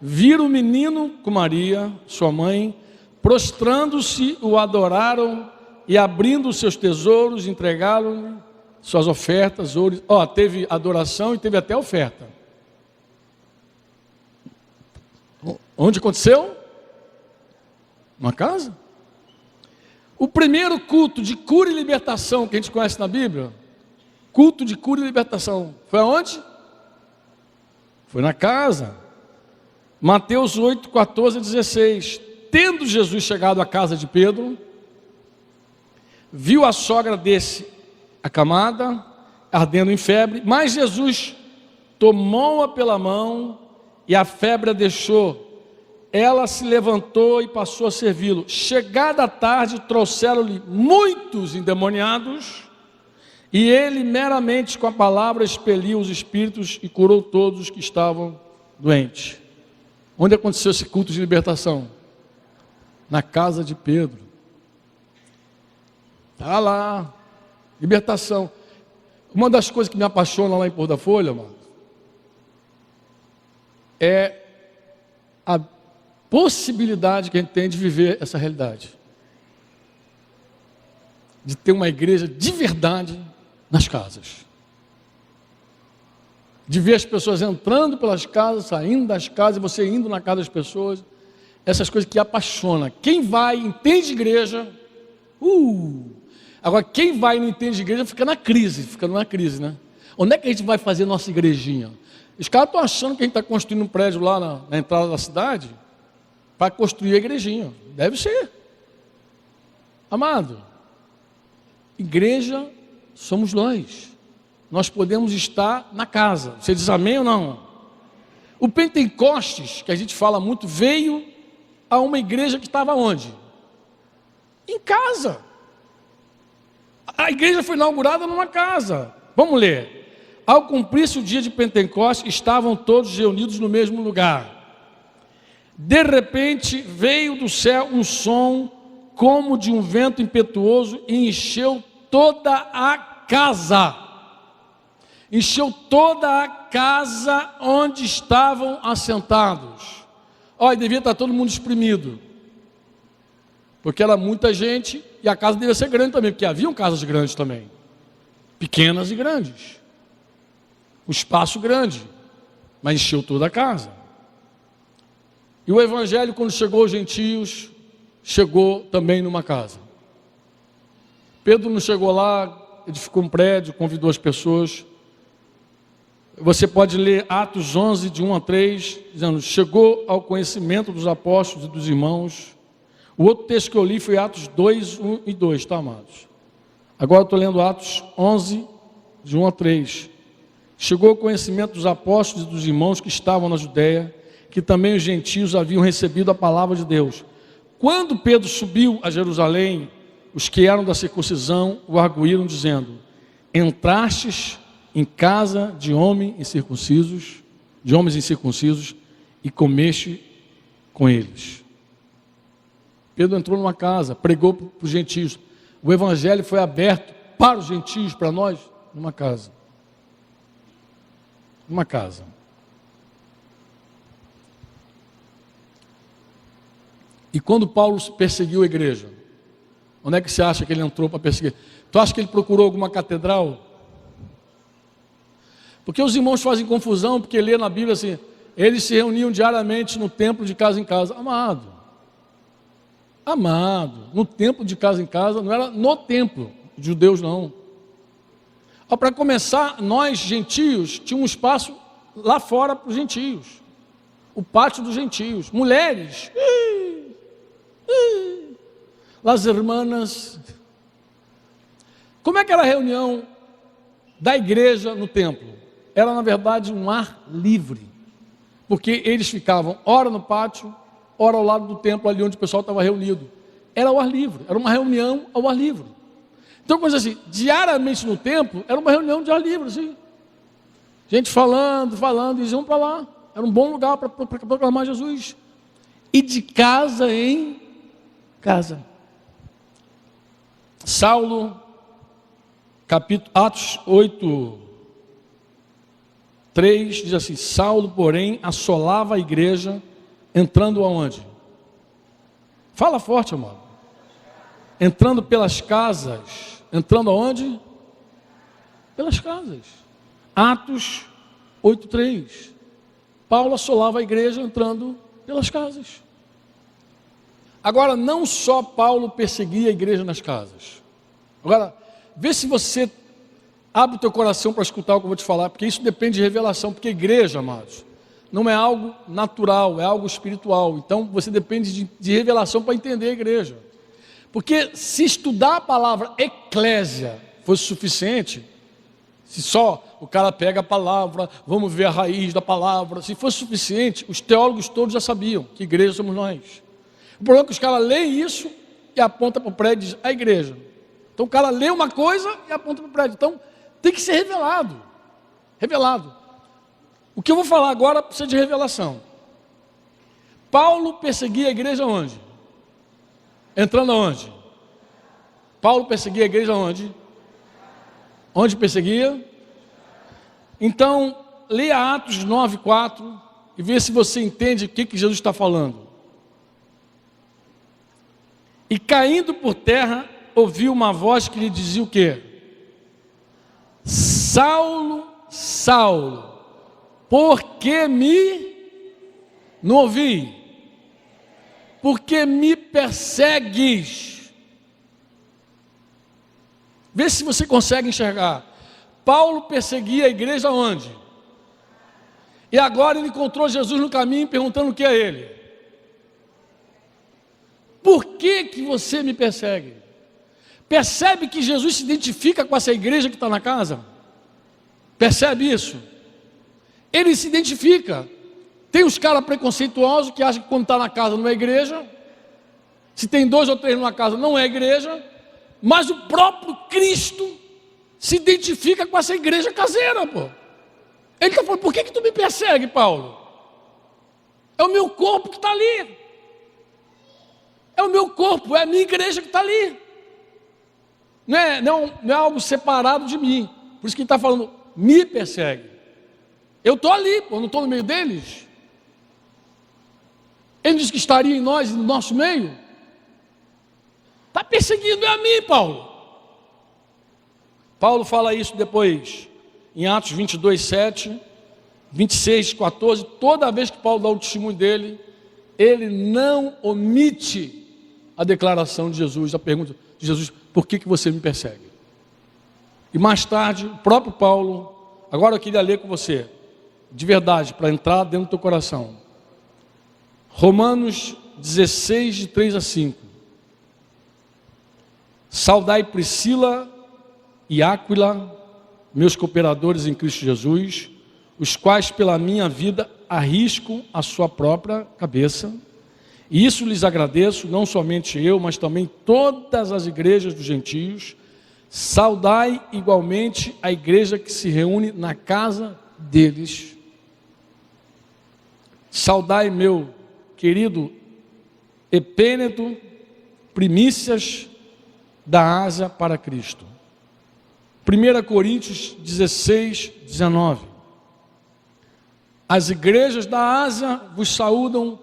viram o menino com Maria, sua mãe, prostrando-se, o adoraram e abrindo os seus tesouros, entregaram-lhe suas ofertas, ouro. Teve adoração e teve até oferta. Onde aconteceu? Uma casa. O primeiro culto de cura e libertação que a gente conhece na Bíblia, culto de cura e libertação, foi aonde? Foi na casa. Mateus 8, 14 a 16. Tendo Jesus chegado à casa de Pedro, viu a sogra desse acamada, ardendo em febre, mas Jesus tomou-a pela mão e a febre a deixou. Ela se levantou e passou a servi-lo. Chegada a tarde, trouxeram-lhe muitos endemoniados, e ele meramente com a palavra expeliu os espíritos e curou todos os que estavam doentes. Onde aconteceu esse culto de libertação? Na casa de Pedro. Está lá, libertação. Uma das coisas que me apaixona lá em Pôr da Folha, mano, é a possibilidade que a gente tem de viver essa realidade, de ter uma igreja de verdade nas casas, de ver as pessoas entrando pelas casas, saindo das casas, e você indo na casa das pessoas, essas coisas que apaixonam. Quem vai, entende de igreja, agora quem vai e não entende de igreja fica numa crise, né? Onde é que a gente vai fazer nossa igrejinha? Os caras estão achando que a gente está construindo um prédio lá na entrada da cidade, para construir a igrejinha. Deve ser. Amado, igreja somos nós. Nós podemos estar na casa. Você diz amém ou não? O Pentecostes, que a gente fala muito, veio a uma igreja que estava onde? Em casa. A igreja foi inaugurada numa casa. Vamos ler. Ao cumprir-se o dia de Pentecostes, estavam todos reunidos no mesmo lugar. De repente veio do céu um som como de um vento impetuoso e encheu toda a casa. Encheu toda a casa onde estavam assentados. Olha, devia estar todo mundo exprimido, porque era muita gente e a casa devia ser grande também, porque haviam casas grandes também, pequenas e grandes, o espaço grande, mas encheu toda a casa. E o evangelho, quando chegou aos gentios, chegou também numa casa. Pedro não chegou lá, edificou um prédio, convidou as pessoas. Você pode ler Atos 11, de 1 a 3, dizendo, chegou ao conhecimento dos apóstolos e dos irmãos. O outro texto que eu li foi Atos 2, 1 e 2, tá, amados? Agora eu estou lendo Atos 11, de 1 a 3. Chegou ao conhecimento dos apóstolos e dos irmãos que estavam na Judéia, que também os gentios haviam recebido a palavra de Deus. Quando Pedro subiu a Jerusalém, os que eram da circuncisão o arguíram, dizendo, entrastes em casa de homens incircuncisos, e comeste com eles. Pedro entrou numa casa, pregou para os gentios. O evangelho foi aberto para os gentios, para nós, numa casa. Uma casa. E quando Paulo perseguiu a igreja, onde é que você acha que ele entrou para perseguir? Tu acha que ele procurou alguma catedral? Porque os irmãos fazem confusão, porque lê na Bíblia assim, eles se reuniam diariamente no templo de casa em casa. Amado, no templo de casa em casa, não era no templo de judeus não. Para começar, nós gentios tínhamos um espaço lá fora para os gentios, o pátio dos gentios, mulheres, las hermanas. Como é que era a reunião da igreja no templo? Era na verdade um ar livre, porque eles ficavam ora no pátio, ora ao lado do templo, ali onde o pessoal estava reunido. Era ao ar livre, era uma reunião ao ar livre. Então, coisa assim, diariamente no templo, era uma reunião de ar livre, assim. Gente falando, eles iam para lá. Era um bom lugar para proclamar Jesus. E de casa em casa. Saulo, capítulo Atos 8, 3, diz assim: Saulo, porém, assolava a igreja, entrando aonde? Fala forte, amado. Entrando pelas casas. Entrando aonde? Pelas casas. Atos 8, 3. Paulo assolava a igreja entrando pelas casas. Agora, não só Paulo perseguia a igreja nas casas. Agora, vê se você abre o teu coração para escutar o que eu vou te falar, porque isso depende de revelação, porque igreja, amados, não é algo natural, é algo espiritual. Então, você depende de revelação para entender a igreja. Porque se estudar a palavra eclésia fosse suficiente, se só o cara pega a palavra, vamos ver a raiz da palavra, se fosse suficiente, os teólogos todos já sabiam que igreja somos nós. O problema é que os caras leem isso e apontam para o prédio e dizem, a igreja. Então o cara lê uma coisa e aponta para o prédio. Então tem que ser revelado. Revelado. O que eu vou falar agora precisa de revelação. Paulo perseguia a igreja onde? Entrando aonde? Paulo perseguia a igreja onde? Onde perseguia? Então, leia Atos 9:4 e vê se você entende o que Jesus está falando. E caindo por terra, ouviu uma voz que lhe dizia o quê? Saulo, Saulo, por que me... Não ouvi? Por que me persegues? Vê se você consegue enxergar. Paulo perseguia a igreja onde? E agora ele encontrou Jesus no caminho perguntando o que a ele. Por que que você me persegue? Percebe que Jesus se identifica com essa igreja que está na casa? Percebe isso? Ele se identifica. Tem os caras preconceituosos que acham que quando está na casa não é igreja. Se tem 2 ou 3 numa casa não é igreja. Mas o próprio Cristo se identifica com essa igreja caseira, pô. Ele está falando, por que tu me persegue, Paulo? É o meu corpo que está ali. É o meu corpo, é a minha igreja que está ali. Não é algo separado de mim. Por isso que ele está falando, me persegue. Eu estou ali, pô, não estou no meio deles. Ele disse que estaria em nós, no nosso meio. Está perseguindo a mim, Paulo. Paulo fala isso depois, em Atos 22, 7, 26, 14. Toda vez que Paulo dá o testemunho dele, ele não omite a declaração de Jesus, a pergunta de Jesus, por que você me persegue? E mais tarde, o próprio Paulo, agora eu queria ler com você, de verdade, para entrar dentro do teu coração. Romanos 16, de 3 a 5. Saudai Priscila e Áquila, meus cooperadores em Cristo Jesus, os quais pela minha vida arriscam a sua própria cabeça. E isso lhes agradeço, não somente eu, mas também todas as igrejas dos gentios. Saudai igualmente a igreja que se reúne na casa deles. Saudai meu querido Epêneto, primícias da Ásia para Cristo. 1 Coríntios 16, 19. As igrejas da Ásia vos saúdam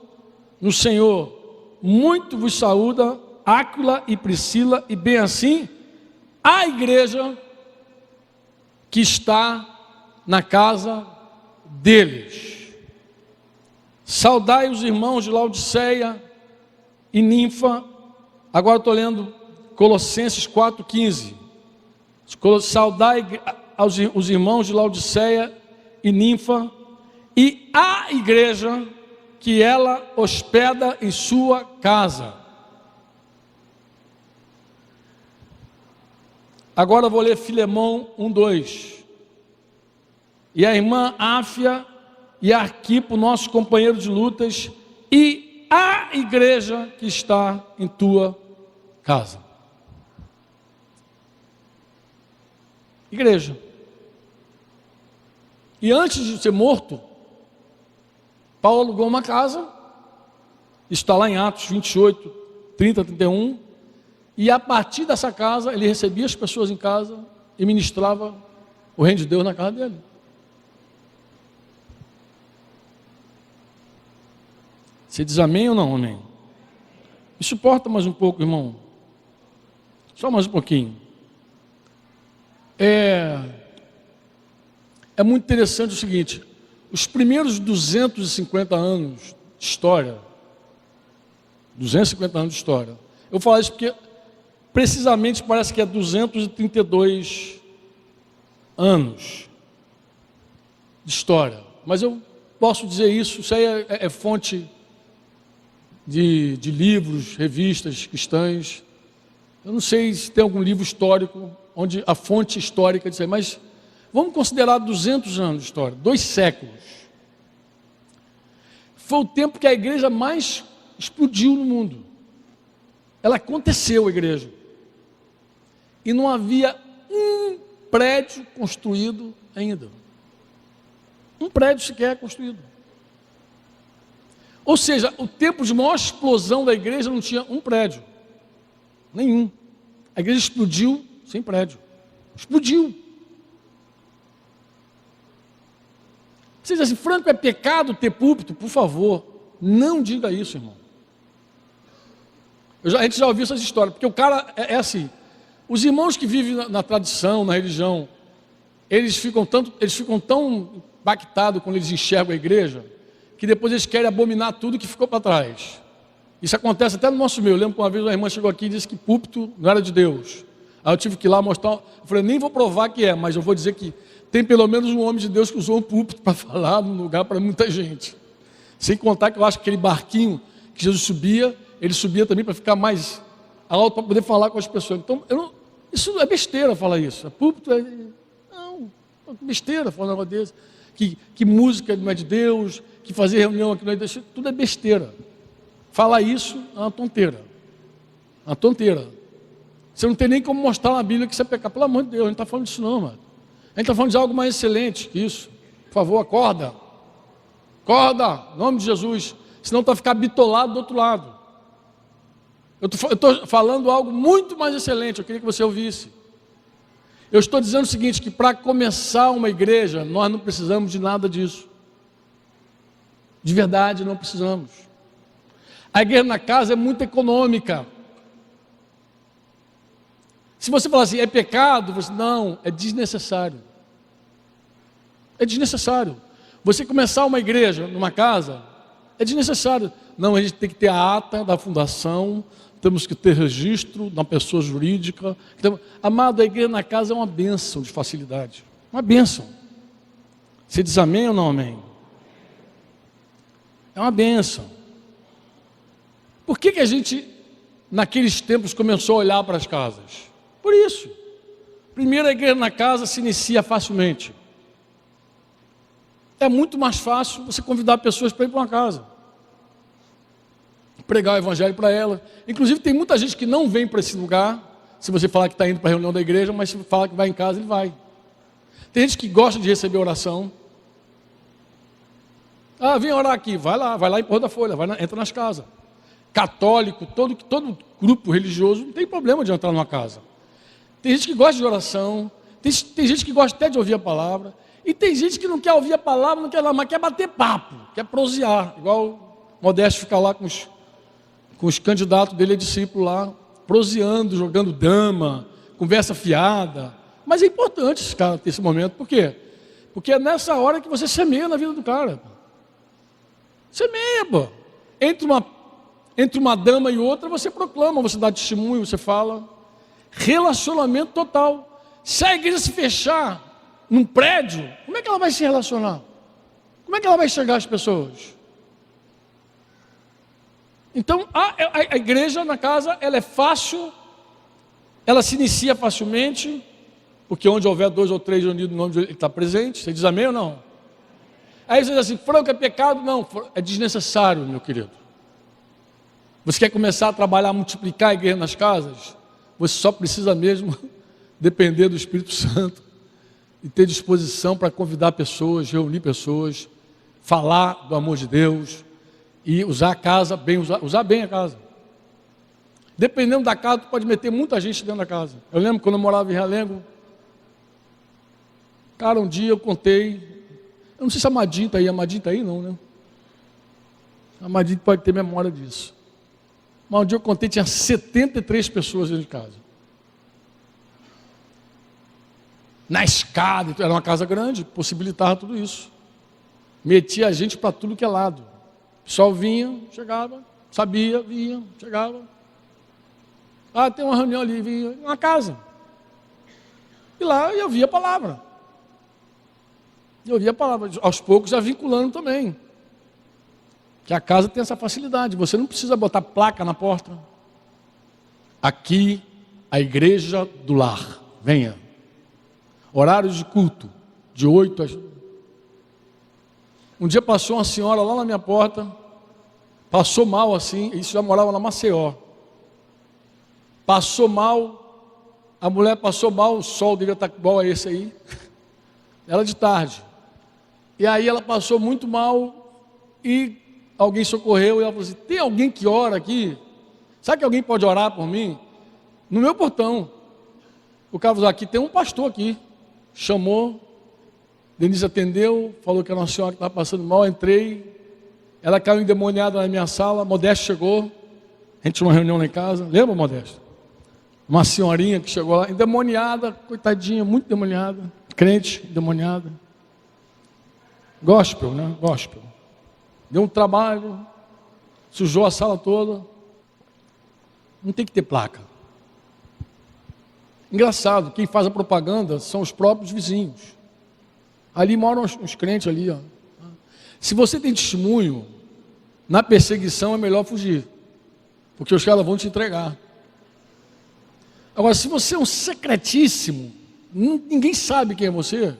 no Senhor. Muito vos saúda Áquila e Priscila, e bem assim a igreja que está na casa deles. Saudai os irmãos de Laodiceia e Ninfa. Agora estou lendo Colossenses 4,15. Saudai os irmãos de Laodiceia e Ninfa e a igreja que ela hospeda em sua casa. Agora eu vou ler Filemão 1:2. E a irmã Áfia e Arquipo, nossos companheiros de lutas, e a igreja que está em tua casa. Igreja. E antes de ser morto, Paulo alugou uma casa, está lá em Atos 28, 30, 31, e a partir dessa casa, ele recebia as pessoas em casa, e ministrava o reino de Deus na casa dele. Você diz amém ou não amém? Me suporta mais um pouco, irmão. Só mais um pouquinho. É muito interessante o seguinte: os primeiros 250 anos de história, 250 anos de história, eu vou falar isso porque precisamente parece que é 232 anos de história, mas eu posso dizer isso aí é fonte de livros, revistas cristãs. Eu não sei se tem algum livro histórico onde a fonte histórica diz aí, mas vamos considerar 200 anos de história, 2 séculos. Foi o tempo que a igreja mais explodiu no mundo. Ela aconteceu, a igreja. E não havia um prédio construído ainda. Um prédio sequer construído. Ou seja, o tempo de maior explosão da igreja não tinha um prédio. Nenhum. A igreja explodiu sem prédio. Explodiu. Você diz assim, Franco, é pecado ter púlpito? Por favor, não diga isso, irmão. A gente já ouviu essas histórias, porque o cara é assim, os irmãos que vivem na tradição, na religião, eles ficam tão impactados quando eles enxergam a igreja, que depois eles querem abominar tudo que ficou para trás. Isso acontece até no nosso meio. Eu lembro que uma vez uma irmã chegou aqui e disse que púlpito não era de Deus. Aí eu tive que ir lá mostrar, eu falei, nem vou provar que é, mas eu vou dizer que tem pelo menos um homem de Deus que usou um púlpito para falar num lugar para muita gente. Sem contar que eu acho que aquele barquinho que Jesus subia, ele subia também para ficar mais alto, para poder falar com as pessoas. Então, isso é besteira falar isso. Púlpito não, besteira falar um negócio desse. Que música não é de Deus, que fazer reunião aqui não é de Deus, tudo é besteira. Falar isso é uma tonteira. Uma tonteira. Você não tem nem como mostrar na Bíblia que isso é pecado. Pelo amor de Deus, a gente não está falando disso não, mano. A gente está falando de algo mais excelente que isso. Por favor, acorda. Acorda, em nome de Jesus. Senão está ficar bitolado do outro lado. Eu estou falando algo muito mais excelente, eu queria que você ouvisse. Eu estou dizendo o seguinte, que para começar uma igreja, nós não precisamos de nada disso. De verdade, não precisamos. A igreja na casa é muito econômica. Se você falar assim, é pecado, você não, é desnecessário. É desnecessário. Você começar uma igreja numa casa, é desnecessário. Não, a gente tem que ter a ata da fundação, temos que ter registro da pessoa jurídica. Então, amado, a igreja na casa é uma bênção de facilidade. Uma bênção. Você diz amém ou não amém? É uma bênção. Por que a gente, naqueles tempos, começou a olhar para as casas? Por isso. Primeiro, a igreja na casa se inicia facilmente. É muito mais fácil você convidar pessoas para ir para uma casa. Pregar o evangelho para ela. Inclusive tem muita gente que não vem para esse lugar, se você falar que está indo para a reunião da igreja, mas se falar que vai em casa, ele vai. Tem gente que gosta de receber oração. Ah, vem orar aqui, vai lá em Porto da Folha, entra nas casas. Católico, todo grupo religioso, não tem problema de entrar numa casa. Tem gente que gosta de oração, tem gente que gosta até de ouvir a palavra, e tem gente que não quer ouvir a palavra, não quer lá, mas quer bater papo, quer prosear, igual o Modesto fica lá com os candidatos dele a discípulo lá, proseando, jogando dama, conversa fiada. Mas é importante esse cara ter esse momento, por quê? Porque é nessa hora que você semeia na vida do cara. Semeia, pô. Entre uma dama e outra, você proclama, você dá testemunho, você fala. Relacionamento total. Se a igreja se fechar num prédio, como é que ela vai se relacionar? Como é que ela vai chegar às pessoas? Então, a igreja na casa, ela é fácil, ela se inicia facilmente, porque onde houver 2 ou 3 unidos, o nome dele está presente. Você diz amém ou não? Aí você diz assim, Franco, é pecado? Não, é desnecessário, meu querido. Você quer começar a trabalhar, multiplicar a igreja nas casas? Você só precisa mesmo depender do Espírito Santo e ter disposição para convidar pessoas, reunir pessoas, falar do amor de Deus e usar a casa bem, usar bem a casa. Dependendo da casa, tu pode meter muita gente dentro da casa. Eu lembro quando eu morava em Realengo, Cara, um dia eu contei, eu não sei se a Madinha está aí não, né? A Madinha pode ter memória disso. Mas um dia eu contei, tinha 73 pessoas dentro de casa. Na escada, era uma casa grande, possibilitava tudo isso. Metia a gente para tudo que é lado. O pessoal vinha, chegava, sabia, vinha, chegava. Ah, tem uma reunião ali, vinha, uma casa. E lá eu ouvia a palavra. Eu ouvia a palavra, aos poucos já vinculando também. Que a casa tem essa facilidade, você não precisa botar placa na porta. Aqui, a igreja do lar, venha. Horários de culto, de 8 às... Um dia passou uma senhora lá na minha porta, passou mal assim, isso já morava na Maceió. Passou mal, a mulher passou mal, o sol devia estar igual a esse aí. Era de tarde. E aí ela passou muito mal e alguém socorreu e ela falou assim, tem alguém que ora aqui? Sabe que alguém pode orar por mim? No meu portão. O cara falou, aqui tem um pastor aqui. Chamou, Denise atendeu, falou que era uma senhora que estava passando mal, entrei, ela caiu endemoniada na minha sala, Modesto chegou, a gente tinha uma reunião lá em casa, lembra, Modesto? Uma senhorinha que chegou lá, endemoniada, coitadinha, muito endemoniada, crente, endemoniada. Gospel, né? Gospel. Deu um trabalho, sujou a sala toda. Não tem que ter placa. Engraçado, quem faz a propaganda são os próprios vizinhos. Ali moram uns crentes ali, ó. Se você tem testemunho, na perseguição é melhor fugir, porque os caras vão te entregar. Agora, se você é um secretíssimo, ninguém sabe quem é você,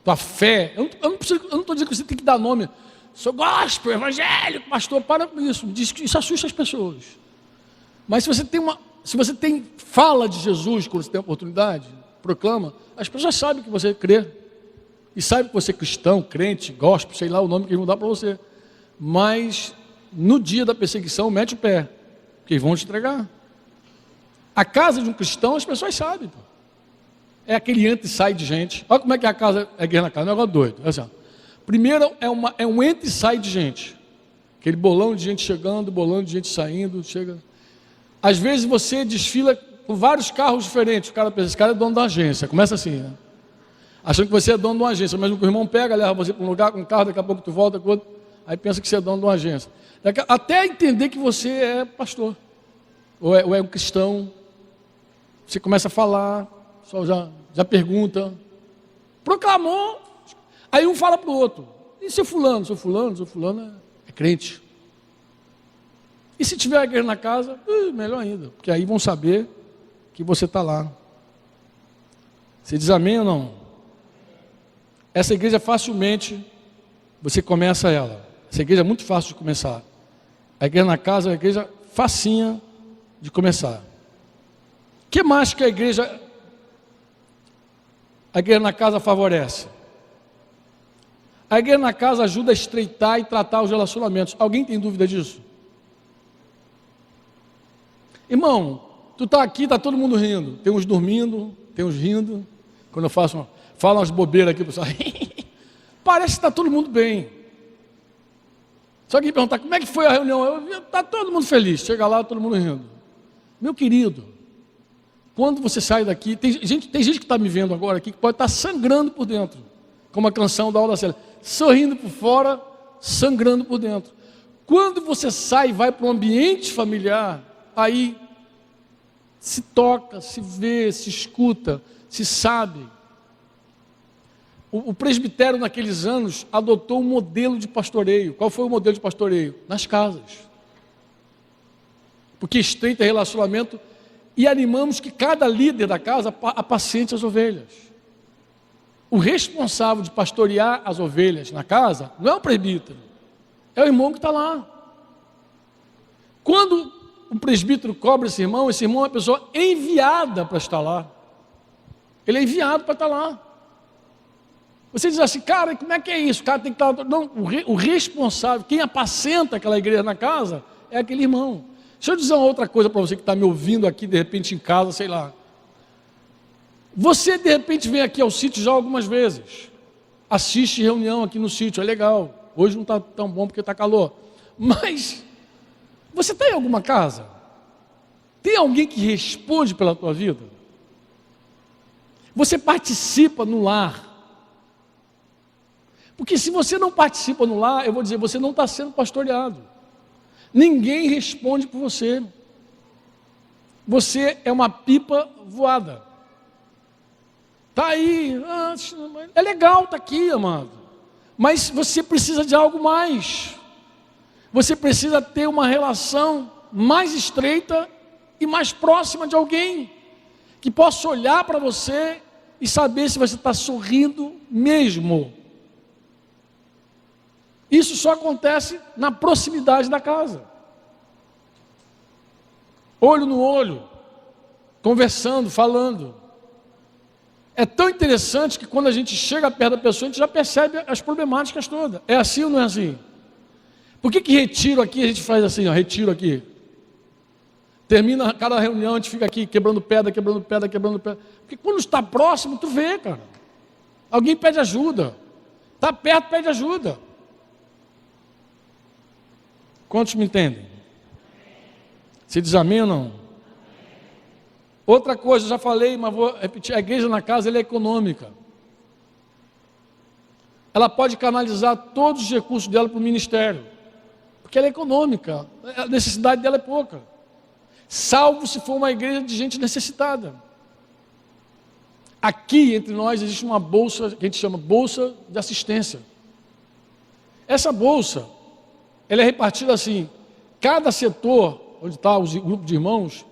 tua fé, eu não estou dizendo que você tem que dar nome, sou gospel, evangélico, pastor, para com isso, diz que isso assusta as pessoas. Mas se você tem fala de Jesus quando você tem oportunidade, proclama, as pessoas sabem que você crê, e sabem que você é cristão, crente, gospel, sei lá o nome que eles vão dar para você, mas no dia da perseguição mete o pé, porque eles vão te entregar. A casa de um cristão as pessoas sabem, pô. É aquele entra e sai de gente. Olha como é que é a casa, é guerra na casa, é um negócio doido. Olha assim, primeiro é um entra e sai de gente, aquele bolão de gente chegando, bolão de gente saindo, chega. Às vezes você desfila com vários carros diferentes, o cara pensa, esse cara é dono da agência, começa assim, né? Achando que você é dono de uma agência, mas o irmão pega, leva você para um lugar com um carro, daqui a pouco tu volta com outro, aí pensa que você é dono de uma agência. Até entender que você é pastor, ou é um cristão, você começa a falar, o pessoal já pergunta, proclamou, aí um fala para o outro, e seu fulano é crente. E se tiver a igreja na casa, melhor ainda, porque aí vão saber que você está lá. Você diz amém ou não? Essa igreja facilmente, você começa ela. Essa igreja é muito fácil de começar. A igreja na casa é uma igreja facinha de começar. O que mais que a igreja na casa favorece? A igreja na casa ajuda a estreitar e tratar os relacionamentos. Alguém tem dúvida disso? Irmão, tu está aqui, está todo mundo rindo. Tem uns dormindo, tem uns rindo. Quando eu falo umas bobeiras aqui, o pessoal, parece que está todo mundo bem. Se alguém perguntar, como é que foi a reunião? Está todo mundo feliz, chega lá, todo mundo rindo. Meu querido, quando você sai daqui, tem gente que está me vendo agora aqui, que pode estar sangrando por dentro, como a canção da Aula Célia, sorrindo por fora, sangrando por dentro. Quando você sai e vai para um ambiente familiar, aí se toca, se vê, se escuta, se sabe. O presbitério naqueles anos adotou um modelo de pastoreio. Qual foi o modelo de pastoreio? Nas casas. Porque estreita relacionamento e animamos que cada líder da casa apaciente as ovelhas. O responsável de pastorear as ovelhas na casa não é o presbítero, é o irmão que está lá. Quando o presbítero cobra esse irmão é uma pessoa enviada para estar lá. Ele é enviado para estar lá. Você diz assim, cara, como é que é isso? O cara tem que estar... Não, o responsável, quem apacenta aquela igreja na casa, é aquele irmão. Deixa eu dizer uma outra coisa para você que está me ouvindo aqui, de repente em casa, sei lá. Você de repente vem aqui ao sítio já algumas vezes, assiste reunião aqui no sítio, é legal. Hoje não está tão bom porque está calor, mas você está em alguma casa? Tem alguém que responde pela tua vida? Você participa no lar? Porque se você não participa no lar, eu vou dizer, você não está sendo pastoreado. Ninguém responde por você. Você é uma pipa voada. Está aí, é legal estar aqui, amado. Mas você precisa de algo mais. Você precisa ter uma relação mais estreita e mais próxima de alguém que possa olhar para você e saber se você está sorrindo mesmo. Isso só acontece na proximidade da casa. Olho no olho, conversando, falando. É tão interessante que quando a gente chega perto da pessoa, a gente já percebe as problemáticas todas. É assim ou não é assim? Por que retiro aqui a gente faz assim, ó, retiro aqui? Termina cada reunião, a gente fica aqui quebrando pedra, quebrando pedra, quebrando pedra. Porque quando está próximo, tu vê, cara. Alguém pede ajuda. Está perto, pede ajuda. Quantos me entendem? Se diz amém ou não? Outra coisa, já falei, mas vou repetir, a igreja na casa ela é econômica. Ela pode canalizar todos os recursos dela para o ministério, porque ela é econômica, a necessidade dela é pouca, salvo se for uma igreja de gente necessitada. Aqui entre nós existe uma bolsa, que a gente chama bolsa de assistência. Essa bolsa, ela é repartida assim, cada setor, onde está o grupo de irmãos,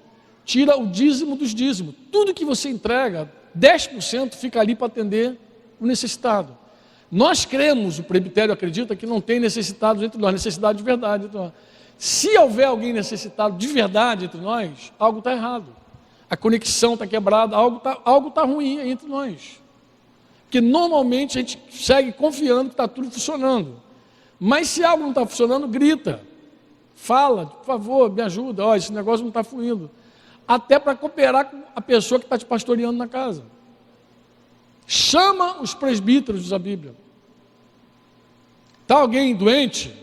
tira o dízimo dos dízimos. Tudo que você entrega, 10% fica ali para atender o necessitado. Nós cremos, o presbitério acredita que não tem necessitados entre nós, necessidade de verdade entre nós. Se houver alguém necessitado de verdade entre nós, algo está errado. A conexão está quebrada, algo tá ruim entre nós. Porque normalmente a gente segue confiando que está tudo funcionando. Mas se algo não está funcionando, grita. Fala, por favor, me ajuda, esse negócio não está fluindo. Até para cooperar com a pessoa que está te pastoreando na casa. Chama os presbíteros, diz a Bíblia. Está alguém doente?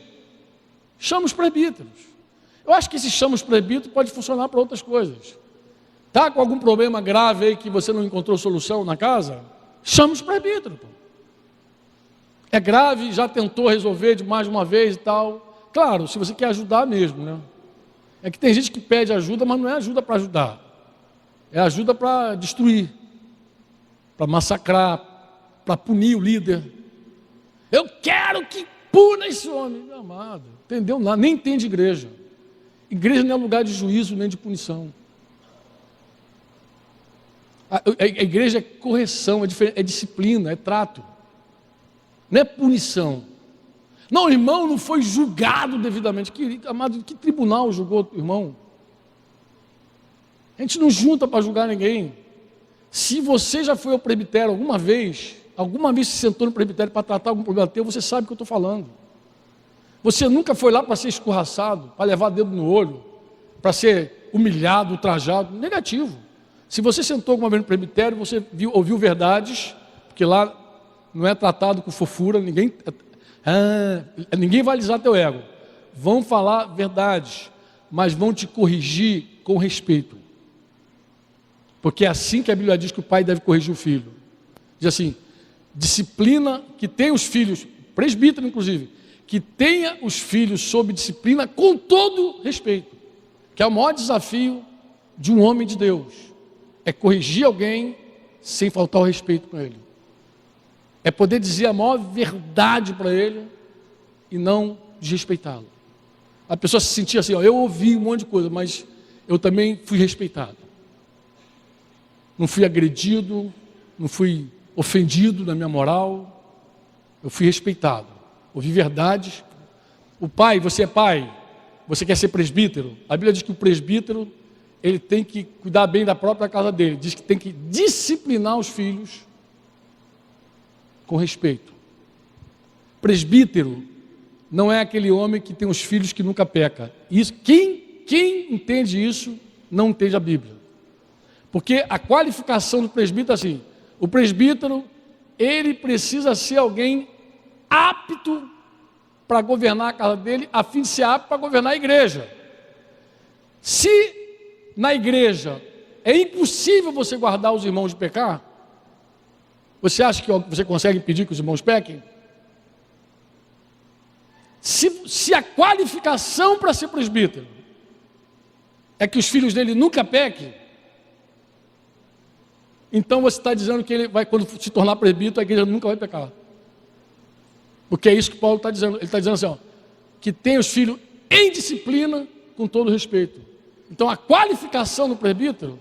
Chama os presbíteros. Eu acho que se chama os presbíteros pode funcionar para outras coisas. Está com algum problema grave aí que você não encontrou solução na casa? Chama os presbíteros. É grave, já tentou resolver de mais uma vez e tal. Claro, se você quer ajudar mesmo, né? É que tem gente que pede ajuda, mas não é ajuda para ajudar. É ajuda para destruir, para massacrar, para punir o líder. Eu quero que puna esse homem. Meu amado, entendeu nada, nem entende igreja. Igreja não é lugar de juízo nem de punição. A igreja é correção, é disciplina, é trato. Não é punição. Não, o irmão não foi julgado devidamente. Amado, que tribunal julgou o irmão? A gente não junta para julgar ninguém. Se você já foi ao presbitério alguma vez se sentou no presbitério para tratar algum problema teu, você sabe o que eu estou falando. Você nunca foi lá para ser escorraçado, para levar dedo no olho, para ser humilhado, ultrajado. Negativo. Se você sentou alguma vez no presbitério, você ouviu verdades, porque lá não é tratado com fofura, ninguém vai alisar teu ego. Vão falar verdades, mas vão te corrigir com respeito. Porque é assim que a Bíblia diz que o pai deve corrigir o filho. Diz assim, disciplina, que tenha os filhos, presbítero inclusive, que tenha os filhos sob disciplina com todo respeito. Que é o maior desafio de um homem de Deus. É corrigir alguém sem faltar o respeito com ele. É poder dizer a maior verdade para ele e não desrespeitá-lo. A pessoa se sentia assim, eu ouvi um monte de coisa, mas eu também fui respeitado. Não fui agredido, não fui ofendido na minha moral, eu fui respeitado. Ouvi verdades. O pai, você é pai, você quer ser presbítero? A Bíblia diz que o presbítero, ele tem que cuidar bem da própria casa dele. Diz que tem que disciplinar os filhos com respeito. Presbítero não é aquele homem que tem os filhos que nunca peca. Isso, quem entende isso, não entende a Bíblia. Porque a qualificação do presbítero é assim: o presbítero, ele precisa ser alguém apto para governar a casa dele, a fim de ser apto para governar a igreja. Se na igreja é impossível você guardar os irmãos de pecar, você acha que você consegue impedir que os irmãos pequem? Se a qualificação para ser presbítero é que os filhos dele nunca pequem, então você está dizendo que ele vai, quando se tornar presbítero, a igreja nunca vai pecar. Porque é isso que Paulo está dizendo. Ele está dizendo assim, ó, que tem os filhos em disciplina com todo respeito. Então a qualificação do presbítero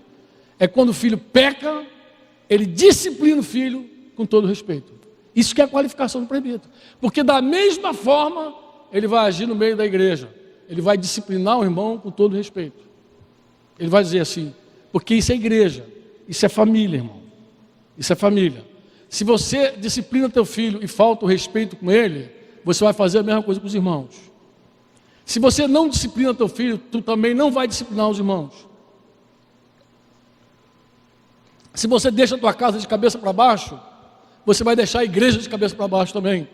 é quando o filho peca, ele disciplina o filho com todo respeito. Isso que é a qualificação do presbítero. Porque da mesma forma, ele vai agir no meio da igreja. Ele vai disciplinar o irmão com todo respeito. Ele vai dizer assim, porque isso é igreja, isso é família, irmão. Isso é família. Se você disciplina teu filho e falta o respeito com ele, você vai fazer a mesma coisa com os irmãos. Se você não disciplina teu filho, tu também não vai disciplinar os irmãos. Se você deixa a tua casa de cabeça para baixo, você vai deixar a igreja de cabeça para baixo também.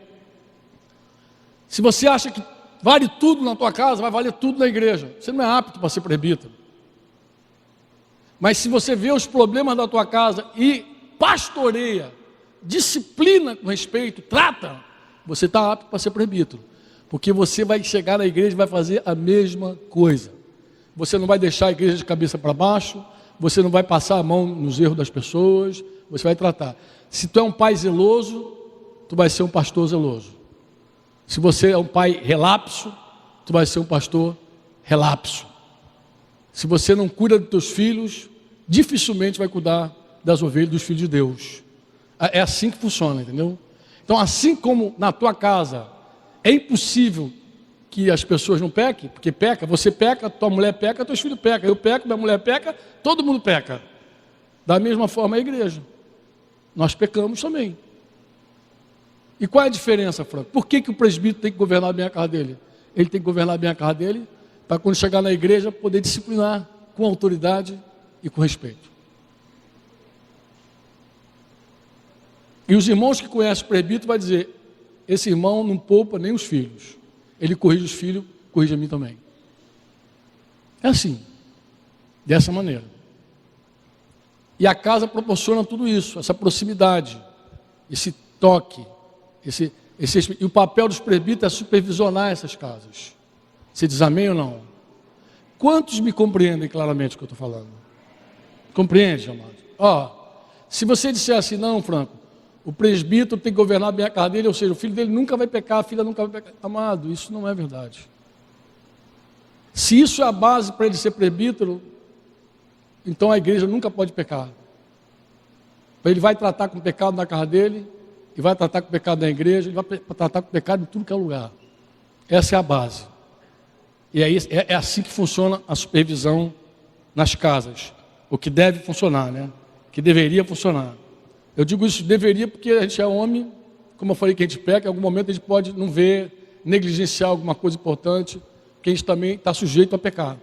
Se você acha que vale tudo na tua casa, vai valer tudo na igreja. Você não é apto para ser presbítero. Mas se você vê os problemas da tua casa e pastoreia, disciplina com respeito, trata, você está apto para ser presbítero. Porque você vai chegar na igreja e vai fazer a mesma coisa. Você não vai deixar a igreja de cabeça para baixo, você não vai passar a mão nos erros das pessoas, você vai tratar. Se tu é um pai zeloso, tu vai ser um pastor zeloso. Se você é um pai relapso, tu vai ser um pastor relapso. Se você não cuida dos teus filhos, dificilmente vai cuidar das ovelhas dos filhos de Deus. É assim que funciona, entendeu? Então, assim como na tua casa é impossível que as pessoas não pequem, porque peca, você peca, tua mulher peca, teus filhos pecam, eu peco, minha mulher peca, todo mundo peca. Da mesma forma a igreja. Nós pecamos também. E qual é a diferença, Franco? Por que o presbítero tem que governar bem a casa dele? Ele tem que governar bem a casa dele para quando chegar na igreja poder disciplinar com autoridade e com respeito. E os irmãos que conhecem o presbítero vai dizer, esse irmão não poupa nem os filhos. Ele corrige os filhos, corrige a mim também. É assim, dessa maneira. E a casa proporciona tudo isso, essa proximidade, esse toque, e o papel dos presbíteros é supervisionar essas casas. Você diz amém ou não? Quantos me compreendem claramente o que eu estou falando? Compreende, amado? Se você disser assim, não, Franco, o presbítero tem que governar bem a casa dele, ou seja, o filho dele nunca vai pecar, a filha nunca vai pecar. Amado, isso não é verdade. Se isso é a base para ele ser presbítero, então a igreja nunca pode pecar. Ele vai tratar com o pecado na casa dele, e vai tratar com o pecado na igreja, ele vai tratar com o pecado em tudo que é lugar. Essa é a base. E é assim que funciona a supervisão nas casas. O que deve funcionar, né? O que deveria funcionar. Eu digo isso deveria porque a gente é homem, como eu falei que a gente peca, em algum momento a gente pode não ver, negligenciar alguma coisa importante, porque a gente também está sujeito a pecar.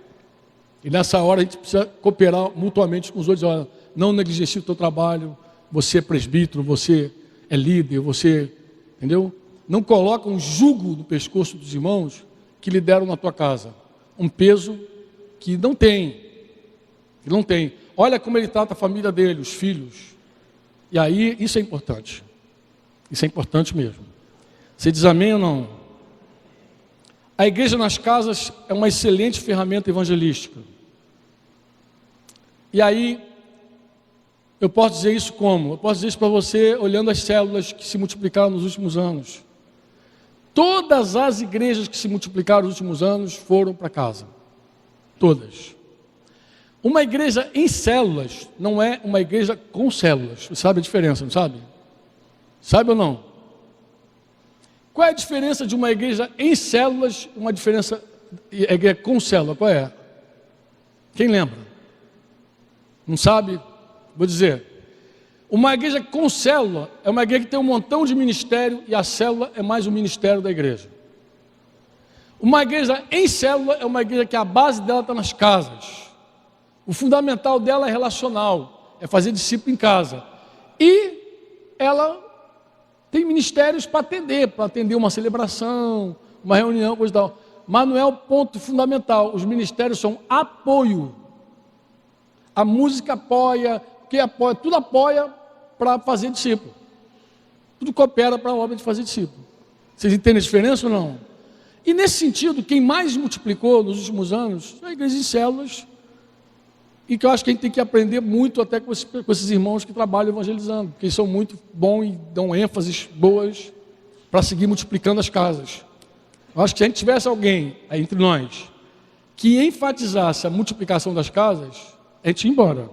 E nessa hora a gente precisa cooperar mutuamente com os outros. Olha, não negligencie o teu trabalho, você é presbítero, você é líder, você, entendeu? Não coloca um jugo no pescoço dos irmãos que lhe deram na tua casa. Um peso que não tem. Que não tem. Olha como ele trata a família dele, os filhos. E aí, isso é importante. Isso é importante mesmo. Você diz amém ou não? A igreja nas casas é uma excelente ferramenta evangelística. E aí, eu posso dizer isso como? Eu posso dizer isso para você olhando as células que se multiplicaram nos últimos anos. Todas as igrejas que se multiplicaram nos últimos anos foram para casa. Todas. Uma igreja em células não é uma igreja com células. Você sabe a diferença, não sabe? Sabe ou não? Qual é a diferença de uma igreja em células, uma diferença com célula? Qual é? Quem lembra? Não sabe? Vou dizer. Uma igreja com célula é uma igreja que tem um montão de ministério e a célula é mais um ministério da igreja. Uma igreja em célula é uma igreja que a base dela está nas casas. O fundamental dela é relacional, é fazer discípulo em casa. E ela tem ministérios para atender uma celebração, uma reunião, coisa e tal. Mas não é o ponto fundamental. Os ministérios são apoio. A música apoia, tudo apoia para fazer discípulo. Tudo coopera para a obra de fazer discípulo. Vocês entendem a diferença ou não? E nesse sentido, quem mais multiplicou nos últimos anos é a igreja de células, e que eu acho que a gente tem que aprender muito até com esses irmãos que trabalham evangelizando, porque eles são muito bons e dão ênfases boas para seguir multiplicando as casas. Eu acho que se a gente tivesse alguém aí entre nós que enfatizasse a multiplicação das casas, a gente ia embora.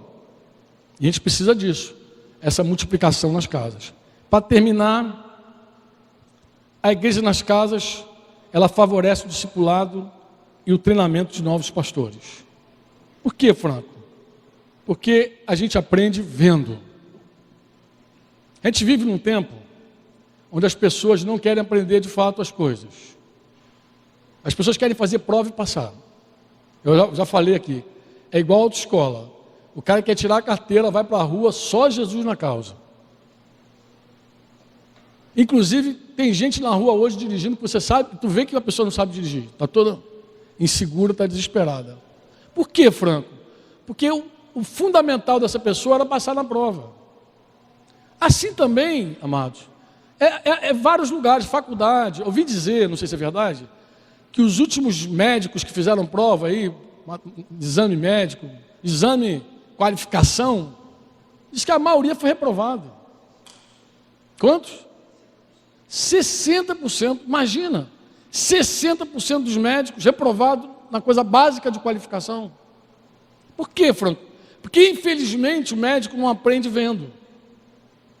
E a gente precisa disso, essa multiplicação nas casas. Para terminar, a igreja nas casas, ela favorece o discipulado e o treinamento de novos pastores. Por quê, Franco? Porque a gente aprende vendo. A gente vive num tempo onde as pessoas não querem aprender de fato as coisas. As pessoas querem fazer prova e passar. Eu já falei aqui, é igual a autoescola. O cara quer tirar a carteira, vai para a rua, só Jesus na causa. Inclusive, tem gente na rua hoje dirigindo que você sabe, tu vê que a pessoa não sabe dirigir, está toda insegura, está desesperada. Por quê, Franco? Porque o fundamental dessa pessoa era passar na prova. Assim também, amados, vários lugares, faculdade, ouvi dizer, não sei se é verdade, que os últimos médicos que fizeram prova aí, exame médico, exame qualificação, diz que a maioria foi reprovada. Quantos? 60%, imagina, 60% dos médicos reprovados na coisa básica de qualificação. Por quê, Franco? Porque infelizmente o médico não aprende vendo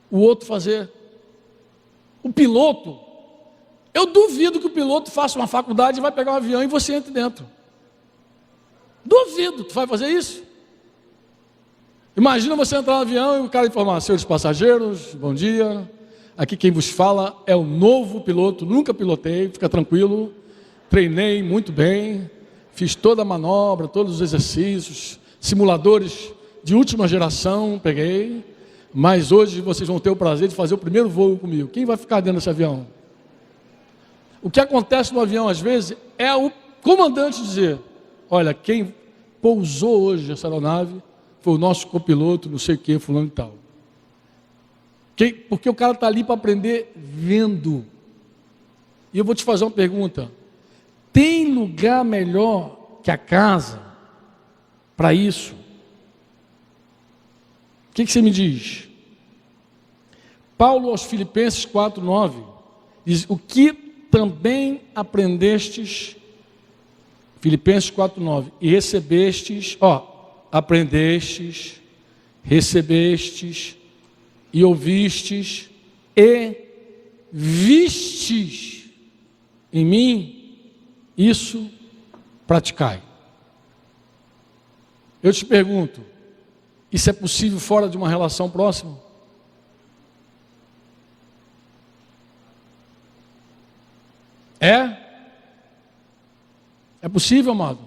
o outro fazer. O piloto, eu duvido que o piloto faça uma faculdade e vai pegar um avião e você entre dentro. Duvido, tu vai fazer isso? Imagina você entrar no avião e o cara informar: senhores passageiros, bom dia. Aqui quem vos fala é o novo piloto, nunca pilotei, fica tranquilo, treinei muito bem, fiz toda a manobra, todos os exercícios, simuladores de última geração, peguei, mas hoje vocês vão ter o prazer de fazer o primeiro voo comigo. Quem vai ficar dentro desse avião? O que acontece no avião às vezes é o comandante dizer: olha, quem pousou hoje essa aeronave foi o nosso copiloto, não sei o que, fulano e tal. Porque o cara está ali para aprender vendo. E eu vou te fazer uma pergunta: tem lugar melhor que a casa para isso? O que você me diz? Paulo aos Filipenses 4:9 diz: o que também aprendestes, Filipenses 4:9, e recebestes, aprendestes, recebestes, e ouvistes, e vistes em mim, isso praticai. Eu te pergunto, isso é possível fora de uma relação próxima? É? É possível, amado?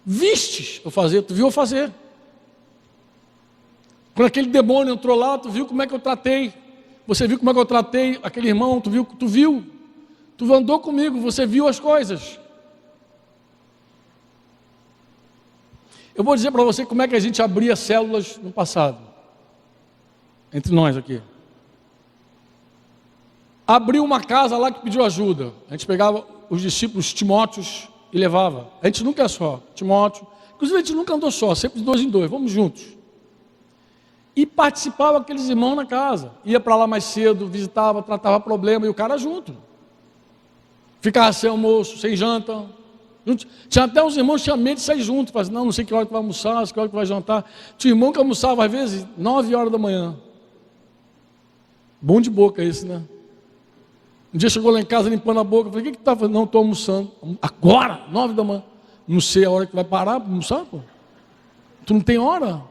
Vistes eu fazer, tu viu eu fazer. Quando aquele demônio entrou lá, tu viu como é que eu tratei. Você viu como é que eu tratei aquele irmão, tu viu. Tu andou comigo, você viu as coisas. Eu vou dizer para você como é que a gente abria células no passado. Entre nós aqui. Abriu uma casa lá que pediu ajuda. A gente pegava os discípulos Timóteos e levava. A gente nunca é só, Timóteo. Inclusive a gente nunca andou só, sempre de 2 em 2, vamos juntos. E participava aqueles irmãos na casa. Ia para lá mais cedo, visitava, tratava problema, e o cara junto. Ficava sem almoço, sem janta. Tinha até uns irmãos que tinham medo de sair junto. Falavam: não sei que hora que vai almoçar, que hora que vai jantar. Tinha irmão que almoçava às vezes 9 horas da manhã. Bom de boca esse, né? Um dia chegou lá em casa limpando a boca. Eu falei: o que está fazendo? Não, estou almoçando. Agora, 9 da manhã. Não sei a hora que vai parar para almoçar, pô. Tu não tem hora?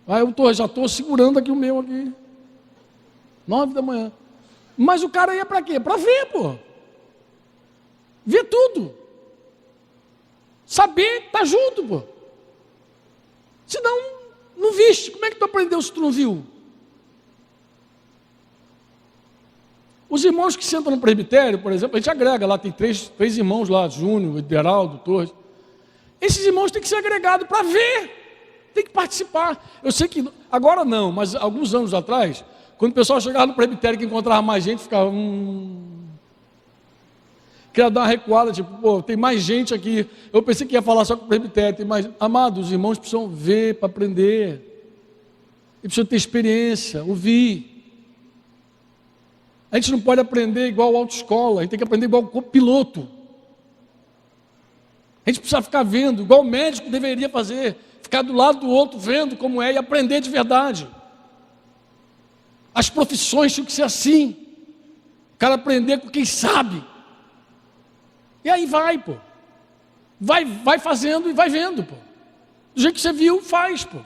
Aí eu já estou segurando aqui o meu aqui. 9 da manhã. Mas o cara ia para quê? Para ver, pô. Ver tudo. Saber estar junto, pô. Senão, não viste. Como é que tu aprendeu se tu não viu? Os irmãos que sentam no presbitério, por exemplo, a gente agrega lá, tem três irmãos lá, Júnior, Ederaldo, Torres. Esses irmãos têm que ser agregados para ver, tem que participar. Eu sei que, agora não, mas alguns anos atrás, quando o pessoal chegava no presbitério que encontrava mais gente, ficava... Queria dar uma recuada, tipo, pô, tem mais gente aqui. Eu pensei que ia falar só com o presbitério, tem mais... Amados, os irmãos precisam ver para aprender. Eles precisam ter experiência, ouvir. A gente não pode aprender igual autoescola, a gente tem que aprender igual piloto. A gente precisa ficar vendo, igual o médico deveria fazer, ficar do lado do outro, vendo como é e aprender de verdade. As profissões tinham que ser assim. O cara aprender com quem sabe. E aí vai, pô. Vai fazendo e vai vendo, pô. Do jeito que você viu, faz, pô.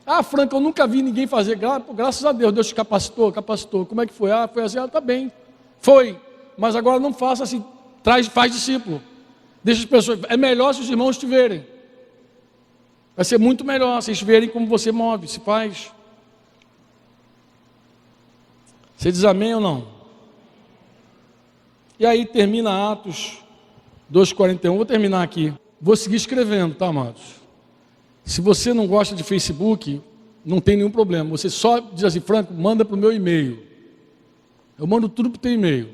Ah, Franca, eu nunca vi ninguém fazer. Graças a Deus, Deus te capacitou. Como é que foi? Ah, foi assim, tá bem. Foi. Mas agora não faça assim. Faz discípulo. Deixa as pessoas. É melhor se os irmãos te verem. Vai ser muito melhor se eles verem como você move, se faz. Você diz amém ou não? E aí termina Atos 2:41. Vou terminar aqui. Vou seguir escrevendo, tá, amados? Se você não gosta de Facebook, não tem nenhum problema. Você só diz assim, Franco, manda para o meu e-mail. Eu mando tudo para o teu e-mail.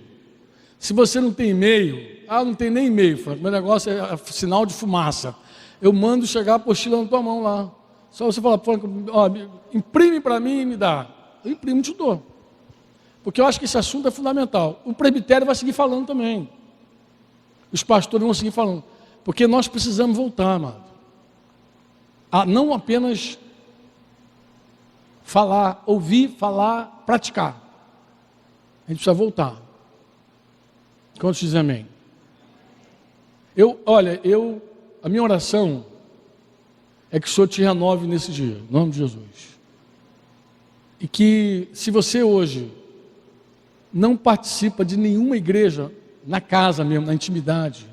Se você não tem e-mail, não tem nem e-mail, Franco. Meu negócio é sinal de fumaça. Eu mando chegar a apostila na tua mão lá. Só você falar, Franco, imprime para mim e me dá. Eu imprimo e te dou. Porque eu acho que esse assunto é fundamental. O presbitério vai seguir falando também. Os pastores vão seguir falando. Porque nós precisamos voltar, amado. A não apenas falar, ouvir, falar, praticar. A gente precisa voltar. Quantos dizem amém? A minha oração é que o Senhor te renove nesse dia, em nome de Jesus. E que, se você hoje não participa de nenhuma igreja, na casa mesmo, na intimidade,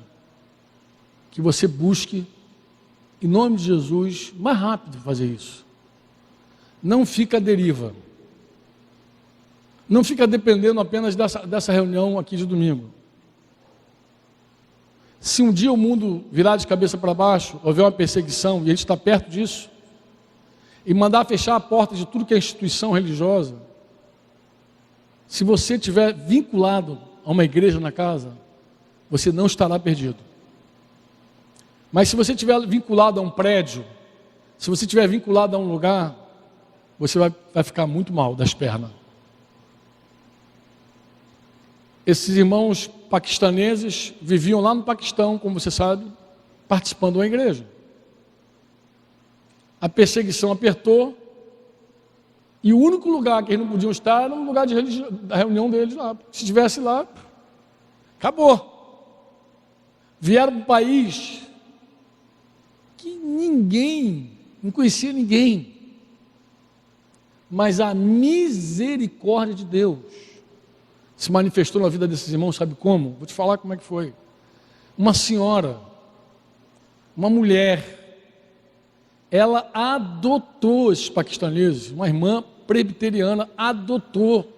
que você busque, em nome de Jesus, mais rápido fazer isso. Não fica à deriva. Não fica dependendo apenas dessa reunião aqui de domingo. Se um dia o mundo virar de cabeça para baixo, houver uma perseguição, e a gente está perto disso, e mandar fechar a porta de tudo que é instituição religiosa, se você estiver vinculado a uma igreja na casa, você não estará perdido. Mas se você estiver vinculado a um prédio, se você estiver vinculado a um lugar, você vai ficar muito mal das pernas. Esses irmãos paquistaneses viviam lá no Paquistão, como você sabe, participando de uma igreja. A perseguição apertou, e o único lugar que eles não podiam estar era no lugar da reunião deles lá. Se estivesse lá, acabou. Vieram para um país que não conhecia ninguém. Mas a misericórdia de Deus se manifestou na vida desses irmãos, sabe como? Vou te falar como é que foi. Uma senhora, uma mulher, ela adotou esses paquistaneses, uma irmã presbiteriana, adotou.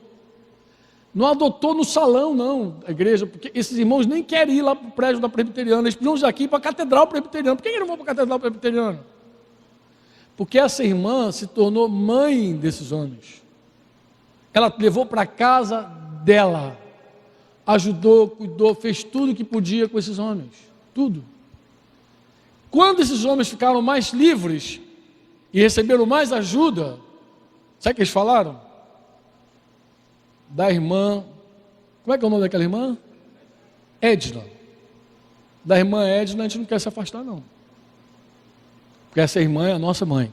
Não adotou no salão, não, a igreja, porque esses irmãos nem querem ir lá para o prédio da presbiteriana, eles precisam ir aqui para a catedral presbiteriana. Por que eles não vão para a catedral presbiteriana? Porque essa irmã se tornou mãe desses homens. Ela levou para casa dela, ajudou, cuidou, fez tudo o que podia com esses homens, tudo. Quando esses homens ficaram mais livres e receberam mais ajuda, sabe o que eles falaram? Da irmã, como é que é o nome daquela irmã? Edna. Da irmã Edna a gente não quer se afastar não, porque essa irmã é a nossa mãe.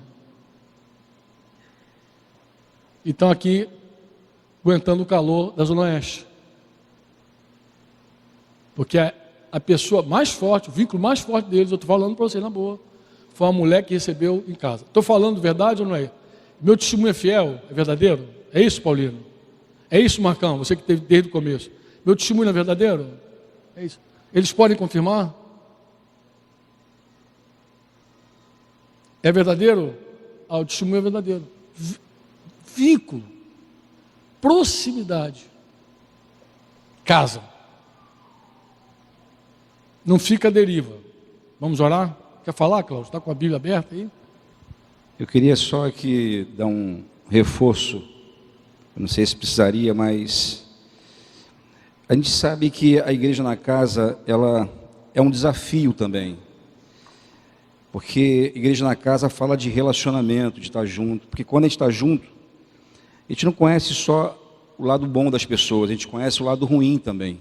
E estão aqui aguentando o calor da Zona Oeste, porque a pessoa mais forte, o vínculo mais forte deles, eu estou falando para vocês na boa, foi uma mulher que recebeu em casa. Estou falando verdade ou não é? Meu testemunho é fiel, é verdadeiro? É isso, Paulino? É isso, Marcão, você que teve desde o começo. Meu testemunho é verdadeiro? É isso. Eles podem confirmar? É verdadeiro? O testemunho é verdadeiro. Vínculo, proximidade, casa. Não fica à deriva. Vamos orar? Quer falar, Cláudio? Está com a Bíblia aberta aí? Eu queria só aqui dar um reforço, eu não sei se precisaria, mas a gente sabe que a igreja na casa, ela é um desafio também, porque igreja na casa fala de relacionamento, de estar junto, porque quando a gente está junto, a gente não conhece só o lado bom das pessoas, a gente conhece o lado ruim também.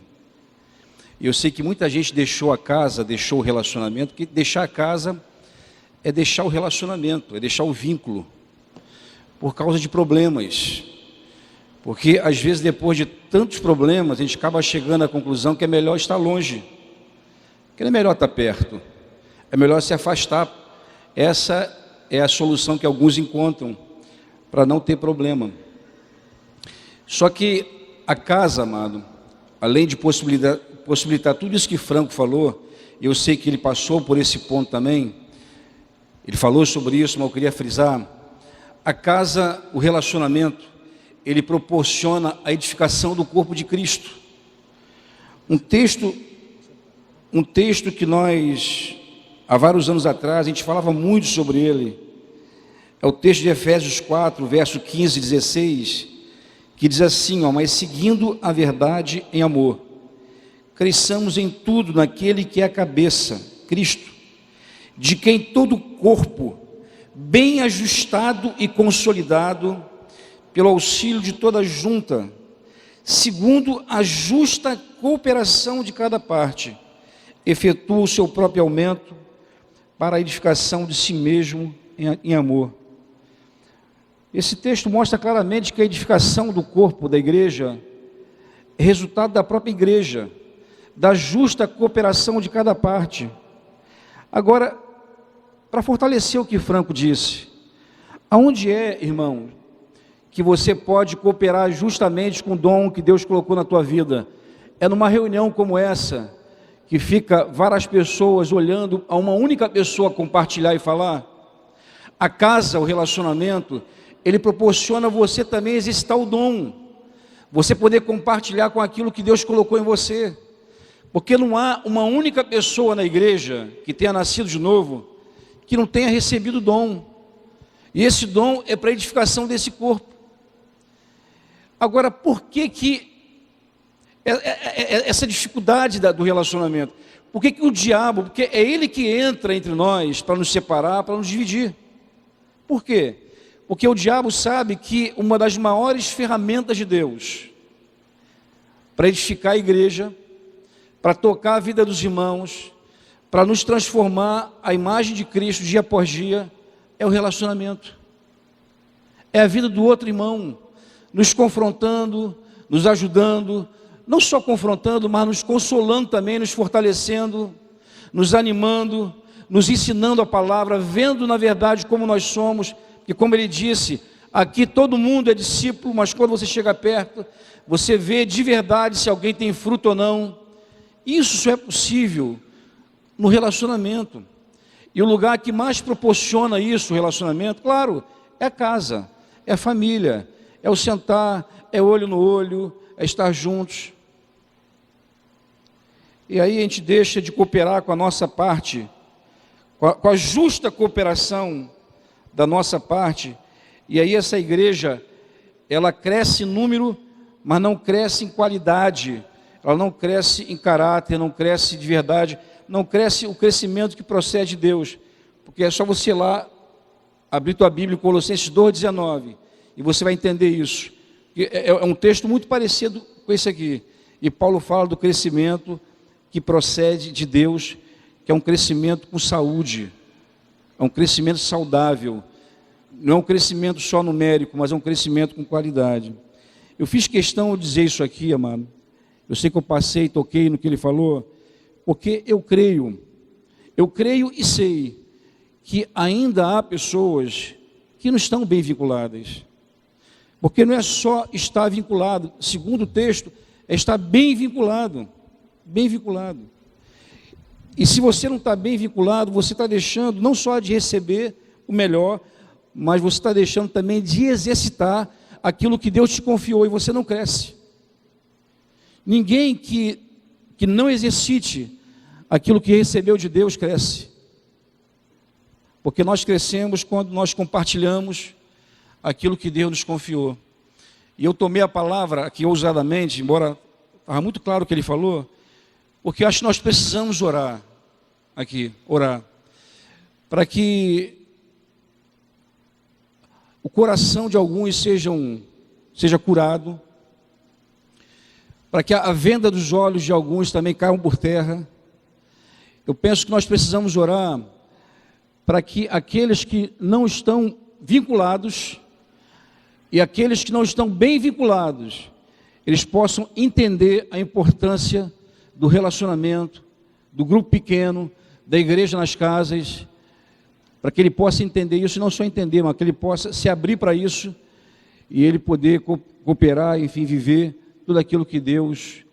E eu sei que muita gente deixou a casa, deixou o relacionamento, porque deixar a casa é deixar o relacionamento, é deixar o vínculo, por causa de problemas. Porque às vezes depois de tantos problemas, a gente acaba chegando à conclusão que é melhor estar longe, que não é melhor estar perto, é melhor se afastar. Essa é a solução que alguns encontram para não ter problema. Só que a casa, amado, além de possibilitar tudo isso que Franco falou, eu sei que ele passou por esse ponto também, ele falou sobre isso, mas eu queria frisar, a casa, o relacionamento, ele proporciona a edificação do corpo de Cristo. Um texto que nós, há vários anos atrás, a gente falava muito sobre ele, é o texto de Efésios 4, verso 15 e 16, que diz assim, mas seguindo a verdade em amor, cresçamos em tudo naquele que é a cabeça, Cristo, de quem todo o corpo, bem ajustado e consolidado, pelo auxílio de toda junta, segundo a justa cooperação de cada parte, efetua o seu próprio aumento para a edificação de si mesmo em amor. Esse texto mostra claramente que a edificação do corpo da igreja é resultado da própria igreja, da justa cooperação de cada parte. Agora, para fortalecer o que Franco disse, aonde é, irmão, que você pode cooperar justamente com o dom que Deus colocou na tua vida? É numa reunião como essa, que fica várias pessoas olhando a uma única pessoa compartilhar e falar? A casa, o relacionamento, ele proporciona a você também exercitar o dom, você poder compartilhar com aquilo que Deus colocou em você, porque não há uma única pessoa na igreja que tenha nascido de novo, que não tenha recebido dom, e esse dom é para a edificação desse corpo. Agora, por que essa dificuldade do relacionamento? Por que o diabo, porque é ele que entra entre nós para nos separar, para nos dividir. Por quê? Porque o diabo sabe que uma das maiores ferramentas de Deus para edificar a igreja, para tocar a vida dos irmãos, para nos transformar a imagem de Cristo dia após dia, é o relacionamento. É a vida do outro irmão, nos confrontando, nos ajudando, não só confrontando, mas nos consolando também, nos fortalecendo, nos animando, nos ensinando a palavra, vendo na verdade como nós somos, e como ele disse, aqui todo mundo é discípulo, mas quando você chega perto, você vê de verdade se alguém tem fruto ou não. Isso só é possível no relacionamento. E o lugar que mais proporciona isso, o relacionamento, claro, é a casa, é a família, é o sentar, é olho no olho, é estar juntos. E aí a gente deixa de cooperar com a nossa parte, com a justa cooperação da nossa parte, e aí essa igreja, ela cresce em número, mas não cresce em qualidade, ela não cresce em caráter, não cresce de verdade, não cresce o crescimento que procede de Deus, porque é só você lá abrir tua Bíblia em Colossenses 2,19, e você vai entender isso. É um texto muito parecido com esse aqui, e Paulo fala do crescimento que procede de Deus, que é um crescimento com saúde, é um crescimento saudável, não é um crescimento só numérico, mas é um crescimento com qualidade. Eu fiz questão de dizer isso aqui, amado, eu sei que eu passei, toquei no que ele falou, porque eu creio e sei que ainda há pessoas que não estão bem vinculadas, porque não é só estar vinculado, segundo o texto, é estar bem vinculado, e se você não está bem vinculado, você está deixando não só de receber, o melhor, mas você está deixando também de exercitar aquilo que Deus te confiou e você não cresce. Ninguém que não exercite aquilo que recebeu de Deus cresce. Porque nós crescemos quando nós compartilhamos aquilo que Deus nos confiou. E eu tomei a palavra aqui ousadamente, embora estava muito claro o que ele falou, porque eu acho que nós precisamos orar aqui, para que o coração de alguns seja curado, para que a venda dos olhos de alguns também caiam por terra. Eu penso que nós precisamos orar para que aqueles que não estão vinculados e aqueles que não estão bem vinculados, eles possam entender a importância do relacionamento, do grupo pequeno, da igreja nas casas, para que ele possa entender isso, e não só entender, mas que ele possa se abrir para isso, e ele poder cooperar, enfim, viver tudo aquilo que Deus